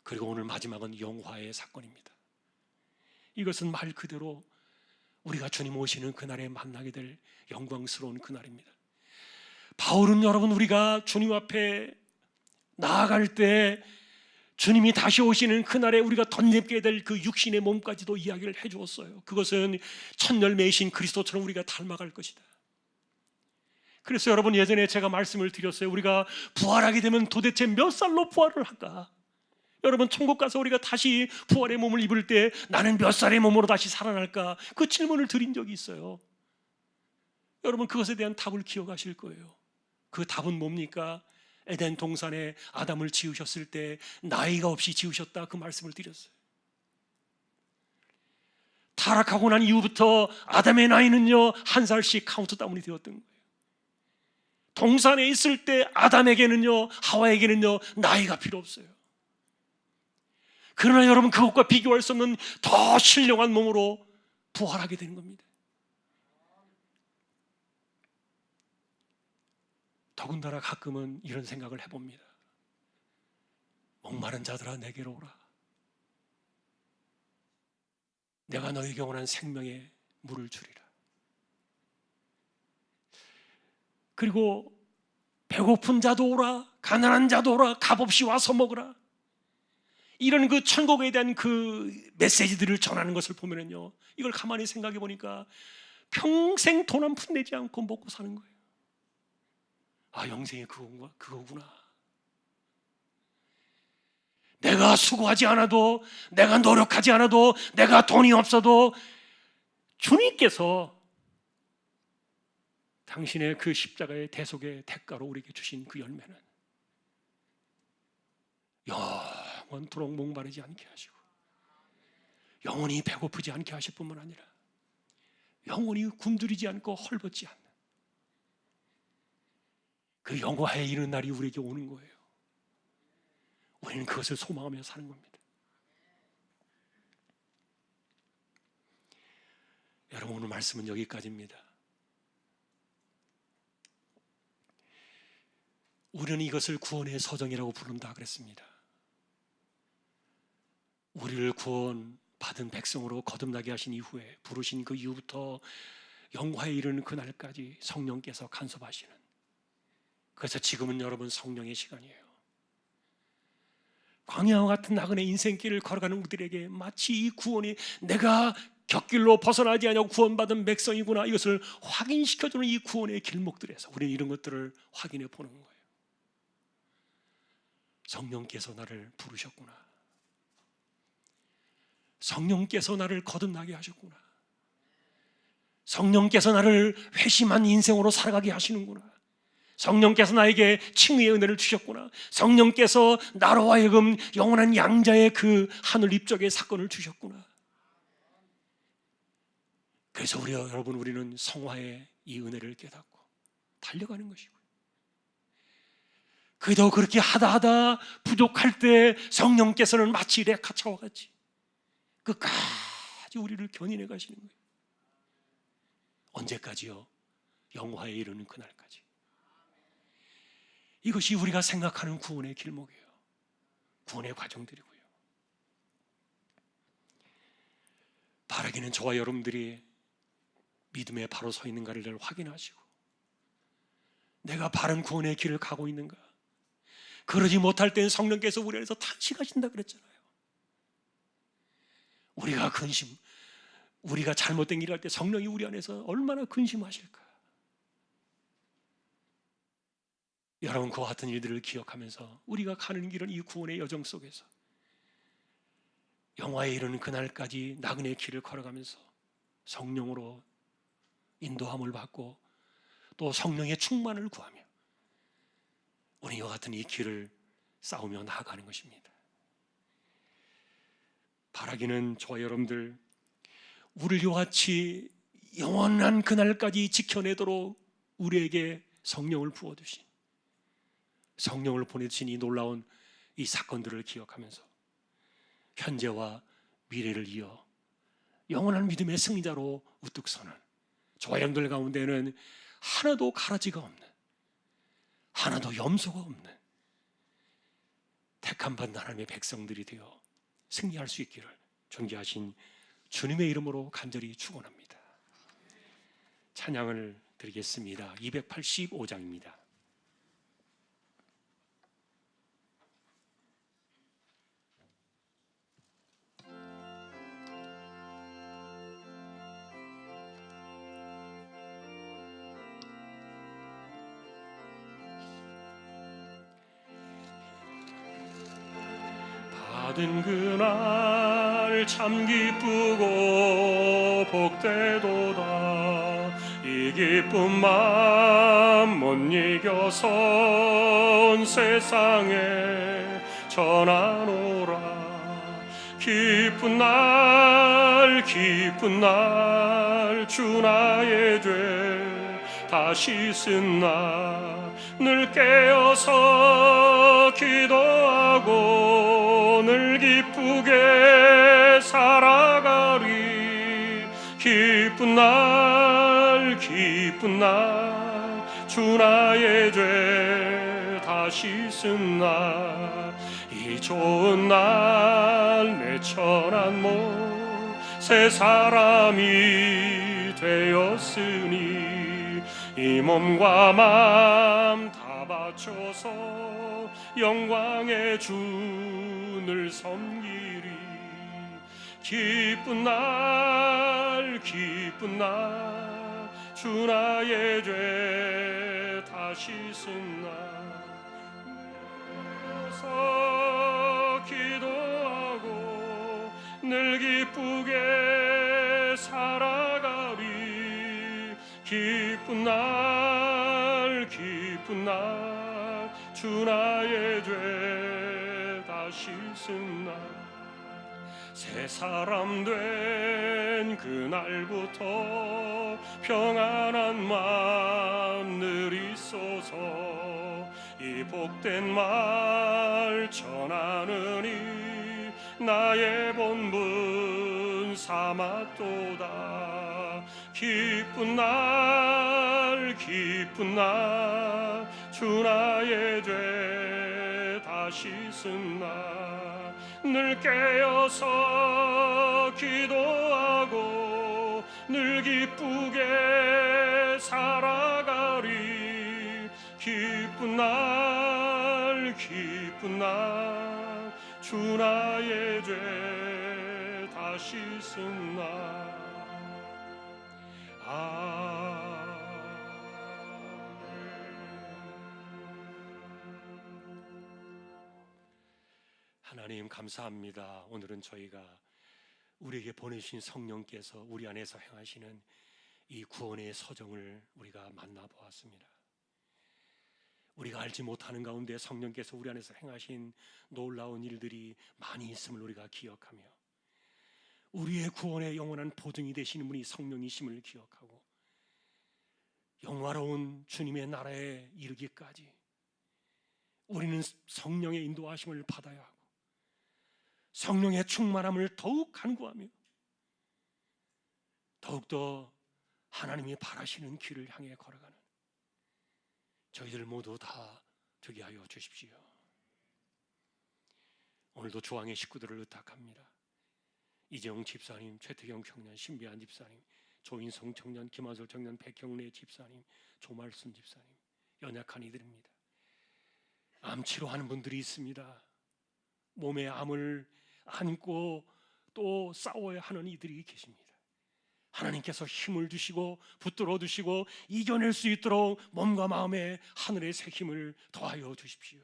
그리고 오늘 마지막은 영화의 사건입니다. 이것은 말 그대로 우리가 주님 오시는 그날에 만나게 될 영광스러운 그날입니다. 바울은 여러분, 우리가 주님 앞에 나아갈 때 주님이 다시 오시는 그날에 우리가 덧입게 될 그 육신의 몸까지도 이야기를 해주었어요. 그것은 첫 열매이신 그리스도처럼 우리가 닮아갈 것이다. 그래서 여러분, 예전에 제가 말씀을 드렸어요. 우리가 부활하게 되면 도대체 몇 살로 부활을 할까? 여러분, 천국 가서 우리가 다시 부활의 몸을 입을 때 나는 몇 살의 몸으로 다시 살아날까? 그 질문을 드린 적이 있어요. 여러분 그것에 대한 답을 기억하실 거예요. 그 답은 뭡니까? 에덴 동산에 아담을 지으셨을 때 나이가 없이 지으셨다, 그 말씀을 드렸어요. 타락하고 난 이후부터 아담의 나이는요 1살씩 카운트다운이 되었던 거예요. 동산에 있을 때 아담에게는요 하와에게는요 나이가 필요 없어요. 그러나 여러분 그것과 비교할 수 없는 더 신령한 몸으로 부활하게 되는 겁니다. 더군다나 가끔은 이런 생각을 해봅니다. 목마른 자들아 내게로 오라. 내가 너에게 원한 생명의 물을 주리라. 그리고 배고픈 자도 오라, 가난한 자도 오라, 값없이 와서 먹으라. 이런 그 천국에 대한 그 메시지들을 전하는 것을 보면은요, 이걸 가만히 생각해 보니까 평생 돈 한 푼 내지 않고 먹고 사는 거예요. 아, 영생이 그거구나. 내가 수고하지 않아도, 내가 노력하지 않아도, 내가 돈이 없어도 주님께서 당신의 그 십자가의 대속의 대가로 우리에게 주신 그 열매는 영원토록 목마르지 않게 하시고 영원히 배고프지 않게 하실 뿐만 아니라 영원히 굶주리지 않고 헐벗지 않는 그 영화에 이르는 날이 우리에게 오는 거예요. 우리는 그것을 소망하며 사는 겁니다. 여러분, 오늘 말씀은 여기까지입니다. 우리는 이것을 구원의 서정이라고 부른다 그랬습니다. 우리를 구원받은 백성으로 거듭나게 하신 이후에, 부르신 그 이후부터 영화에 이르는 그날까지 성령께서 간섭하시는, 그래서 지금은 여러분 성령의 시간이에요. 광야와 같은 나그네 인생길을 걸어가는 우리들에게 마치 이 구원이 내가 곁길로 벗어나지 않냐고 구원받은 백성이구나, 이것을 확인시켜주는 이 구원의 길목들에서 우리는 이런 것들을 확인해 보는 거예요. 성령께서 나를 부르셨구나. 성령께서 나를 거듭나게 하셨구나. 성령께서 나를 회심한 인생으로 살아가게 하시는구나. 성령께서 나에게 칭의의 은혜를 주셨구나. 성령께서 나로 하여금 영원한 양자의 그 하늘 입적의 사건을 주셨구나. 그래서 우리는 성화의 이 은혜를 깨닫고 달려가는 것이고요. 그래도 그렇게 하다 부족할 때 성령께서는 마치 레카차와 같이 끝까지 우리를 견인해 가시는 거예요. 언제까지요? 영화에 이르는 그날까지. 이것이 우리가 생각하는 구원의 길목이에요. 구원의 과정들이고요. 바라기는 저와 여러분들이 믿음에 바로 서 있는가를 확인하시고, 내가 바른 구원의 길을 가고 있는가. 그러지 못할 때는 성령께서 우리 안에서 탄식하신다 그랬잖아요. 우리가 잘못된 일을 할 때 성령이 우리 안에서 얼마나 근심하실까. 여러분, 그와 같은 일들을 기억하면서 우리가 가는 길은 이 구원의 여정 속에서 영화에 이르는 그날까지 나그네의 길을 걸어가면서 성령으로 인도함을 받고 또 성령의 충만을 구하며 우리 이와 같은 이 길을 싸우며 나아가는 것입니다. 바라기는 저와 여러분들, 우리를 이와 같이 영원한 그날까지 지켜내도록 우리에게 성령을 부어주신, 성령을 보내주신 이 놀라운 이 사건들을 기억하면서 현재와 미래를 이어 영원한 믿음의 승리자로 우뚝 서는 저와 여러분들 가운데는 하나도 가라지가 없는, 하나도 염소가 없는 택함 받은 하나님의 백성들이 되어 승리할 수 있기를 존귀하신 주님의 이름으로 간절히 축원합니다. 찬양을 드리겠습니다. 285장입니다. 받은 그날 참 기쁘고 복되도다. 이 이 기쁜 마음 못 이겨서 온 세상에 전하노라. 기쁜 날 주 나의 죄 다 씻은 나 늘 깨어서 기도하고 늘 기쁘게 살아가리. 기쁜 날 주 나의 죄 다 씻은 나 이 좋은 날 내 천한 몸 새 사람이 되었으니 이 몸과 마음 다 바쳐서 영광의 주를 섬기리. 기쁜 날 주 나의 죄 다 씻은 나 기도하고 늘 기쁘게 살아가리. 기쁜 날 주 나의 죄 다 씻은 나 새 사람 된 그날부터 평안한 마음 늘 있어서 이 복된 말 전하느니 나의 본분 삼았도다. 기쁜 날 주 나의 죄 다 씻은 나 늘 깨어서 기도하고 늘 기쁘게 살아가리. 기쁜 날 주 나의 죄 다 씻은 나 하나님 감사합니다. 오늘은 저희가 우리에게 보내신 성령께서 우리 안에서 행하시는 이 구원의 서정을 우리가 만나보았습니다. 우리가 알지 못하는 가운데 성령께서 우리 안에서 행하신 놀라운 일들이 많이 있음을 우리가 기억하며 우리의 구원의 영원한 보증이 되시는 분이 성령이심을 기억하고 영화로운 주님의 나라에 이르기까지 우리는 성령의 인도하심을 받아야 하고 성령의 충만함을 더욱 간구하며 더욱더 하나님이 바라시는 길을 향해 걸어가는 저희들 모두 다 되게 하여 주십시오. 오늘도 조항의 식구들을 의탁합니다. 이재용 집사님, 최태경 청년, 신비한 집사님, 조인성 청년, 김한솔 청년, 백경래 집사님, 조말순 집사님, 연약한 이들입니다. 암 치료하는 분들이 있습니다. 몸에 암을 안고 또 싸워야 하는 이들이 계십니다. 하나님께서 힘을 주시고 붙들어 주시고 이겨낼 수 있도록 몸과 마음에 하늘의 새 힘을 더하여 주십시오.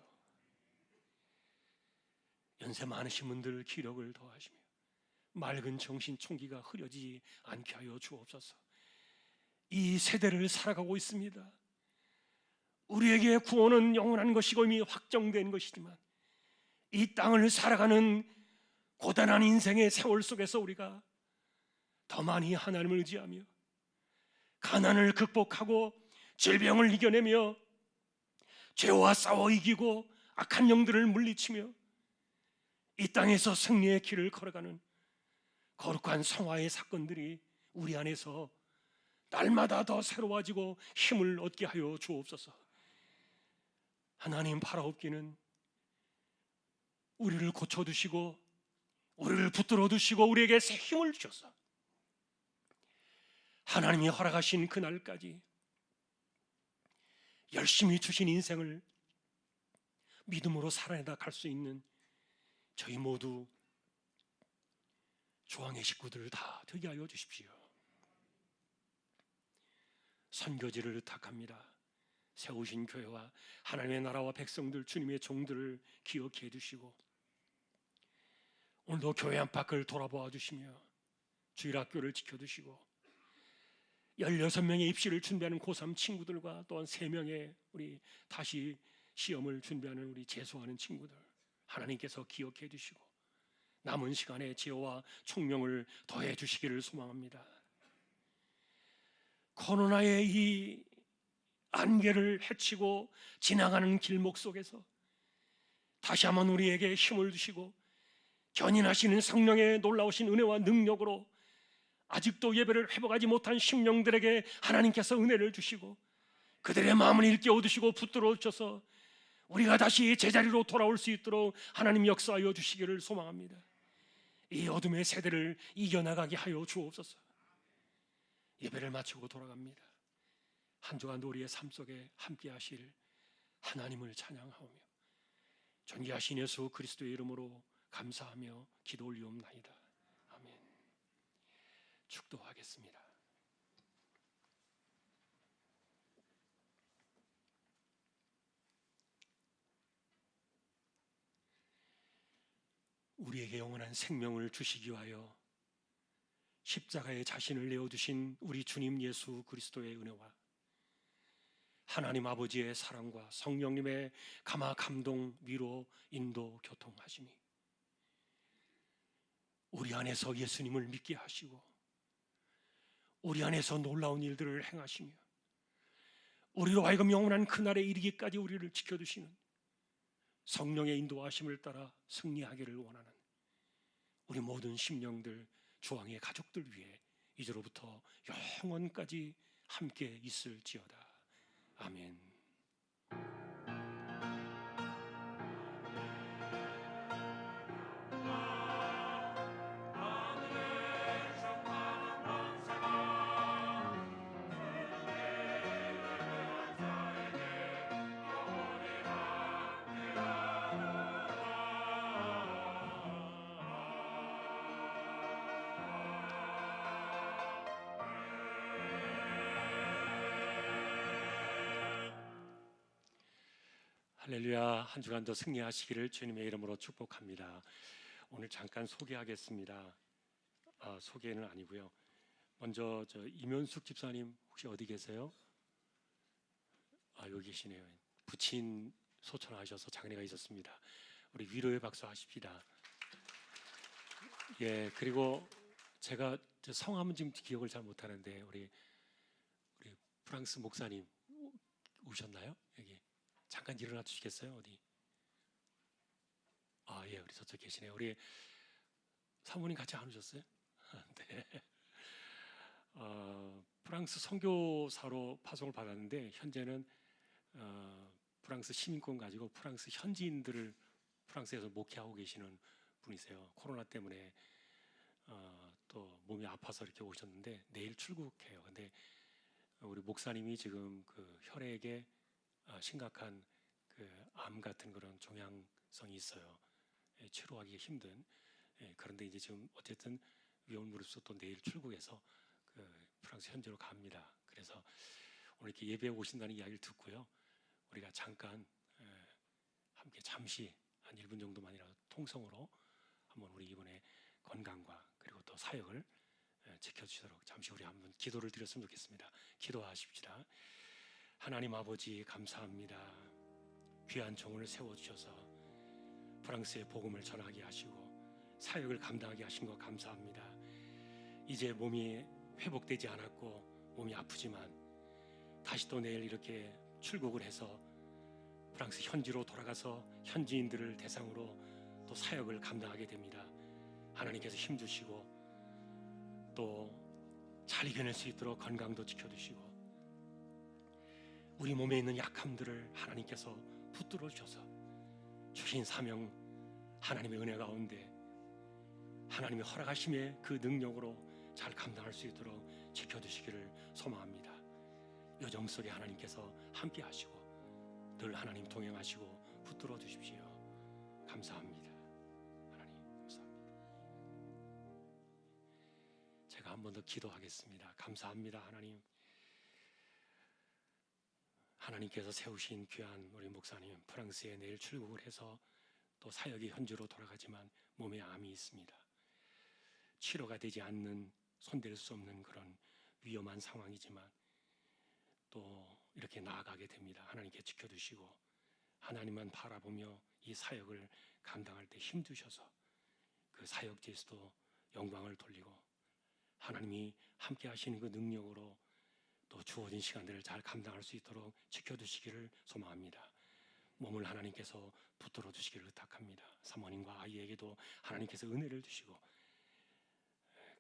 연세 많으신 분들 기력을 더하시며 맑은 정신 총기가 흐려지지 않게 하여 주옵소서. 이 세대를 살아가고 있습니다. 우리에게 구원은 영원한 것이고 이미 확정된 것이지만 이 땅을 살아가는 고단한 인생의 세월 속에서 우리가 더 많이 하나님을 의지하며 가난을 극복하고 질병을 이겨내며 죄와 싸워 이기고 악한 영들을 물리치며 이 땅에서 승리의 길을 걸어가는 거룩한 성화의 사건들이 우리 안에서 날마다 더 새로워지고 힘을 얻게 하여 주옵소서. 하나님 바라옵기는 우리를 고쳐두시고 우리를 붙들어 두시고 우리에게 새 힘을 주셔서 하나님이 허락하신 그날까지 열심히 주신 인생을 믿음으로 살아내다 갈 수 있는 저희 모두 조항의 식구들 다 되게 하여 주십시오. 선교지를 의탁합니다. 세우신 교회와 하나님의 나라와 백성들, 주님의 종들을 기억해 주시고 오늘도 교회 안팎을 돌아보아 주시며 주일학교를 지켜주시고 16명의 입시를 준비하는 고3 친구들과 또한 3명의 우리 다시 시험을 준비하는 우리 재수하는 친구들, 하나님께서 기억해 주시고 남은 시간에 지혜와 총명을 더해 주시기를 소망합니다. 코로나의 이 안개를 헤치고 지나가는 길목 속에서 다시 한번 우리에게 힘을 주시고 견인하시는 성령의 놀라우신 은혜와 능력으로 아직도 예배를 회복하지 못한 심령들에게 하나님께서 은혜를 주시고 그들의 마음을 일깨워 주시고 붙들어 주셔서 우리가 다시 제자리로 돌아올 수 있도록 하나님 역사하여 주시기를 소망합니다. 이 어둠의 세대를 이겨나가게 하여 주옵소서. 예배를 마치고 돌아갑니다. 한 주간 우리의 삶 속에 함께 하실 하나님을 찬양하오며 존귀하신 예수 그리스도의 이름으로 감사하며 기도 올리옵나이다. 아멘. 축도하겠습니다. 우리에게 영원한 생명을 주시기 위하여 십자가에 자신을 내어주신 우리 주님 예수 그리스도의 은혜와 하나님 아버지의 사랑과 성령님의 감화 감동 위로 인도 교통하심이 우리 안에서 예수님을 믿게 하시고 우리 안에서 놀라운 일들을 행하시며 우리로 하여금 영원한 그날에 이르기까지 우리를 지켜주시는 성령의 인도하심을 따라 승리하기를 원하는 우리 모든 심령들 주왕의 가족들 위해 이제로부터 영원까지 함께 있을지어다. 아멘. 할렐루야. 한 주간도 승리하시기를 주님의 이름으로 축복합니다. 오늘 잠깐 소개하겠습니다. 소개는 아니고요. 먼저 이면숙 집사님 혹시 어디 계세요? 여기 계시네요. 부친 소천하셔서 장례가 있었습니다. 우리 위로의 박수 하십시다. 예, 그리고 제가 성함은 지금 기억을 잘 못하는데 우리 프랑스 목사님 오셨나요? 여기 잠깐 일어나 주시겠어요? 어디? 예, 우리 저쪽 계시네요. 우리 사모님 같이 안 오셨어요? 네. 프랑스 선교사로 파송을 받았는데 현재는 프랑스 시민권 가지고 프랑스 현지인들을 프랑스에서 목회하고 계시는 분이세요. 코로나 때문에 또 몸이 아파서 이렇게 오셨는데 내일 출국해요. 근데 우리 목사님이 지금 그 혈액에 심각한 그 암 같은 그런 종양성이 있어요. 치료하기 힘든. 그런데 이제 지금 어쨌든 위험 무릎서 또 내일 출국해서 그 프랑스 현지로 갑니다. 그래서 오늘 이렇게 예배에 오신다는 이야기를 듣고요. 우리가 잠깐 함께 잠시 한 1분 정도만이라도 통성으로 한번 우리 이번에 건강과 그리고 또 사역을 지켜주시도록 잠시 우리 한번 기도를 드렸으면 좋겠습니다. 기도하십시다. 하나님 아버지 감사합니다. 귀한 종을 세워주셔서 프랑스의 복음을 전하게 하시고 사역을 감당하게 하신 것 감사합니다. 이제 몸이 회복되지 않았고 몸이 아프지만 다시 또 내일 이렇게 출국을 해서 프랑스 현지로 돌아가서 현지인들을 대상으로 또 사역을 감당하게 됩니다. 하나님께서 힘주시고 또 잘 이겨낼 수 있도록 건강도 지켜주시고 우리 몸에 있는 약함들을 하나님께서 붙들어 주셔서 주신 사명 하나님의 은혜 가운데 하나님의 허락하심의 그 능력으로 잘 감당할 수 있도록 지켜주시기를 소망합니다. 여정 속에 하나님께서 함께 하시고 늘 하나님 동행하시고 붙들어 주십시오. 감사합니다. 하나님 감사합니다. 제가 한 번 더 기도하겠습니다. 감사합니다. 하나님께서 세우신 귀한 우리 목사님 프랑스에 내일 출국을 해서 또 사역이 현지로 돌아가지만 몸에 암이 있습니다. 치료가 되지 않는 손댈 수 없는 그런 위험한 상황이지만 또 이렇게 나아가게 됩니다. 하나님께 지켜주시고 하나님만 바라보며 이 사역을 감당할 때 힘주셔서 그 사역지에서도 영광을 돌리고 하나님이 함께 하시는 그 능력으로 또 주어진 시간들을 잘 감당할 수 있도록 지켜주시기를 소망합니다. 몸을 하나님께서 붙들어 주시기를 부탁합니다. 사모님과 아이에게도 하나님께서 은혜를 주시고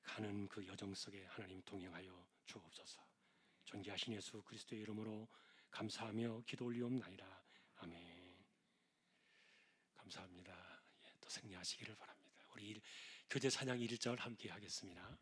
가는 그 여정 속에 하나님 동행하여 주옵소서. 존귀하신 예수 그리스도의 이름으로 감사하며 기도 올리옵나이다. 아멘. 감사합니다. 또 승리하시기를 바랍니다. 우리 교제 찬양 1절 함께 하겠습니다.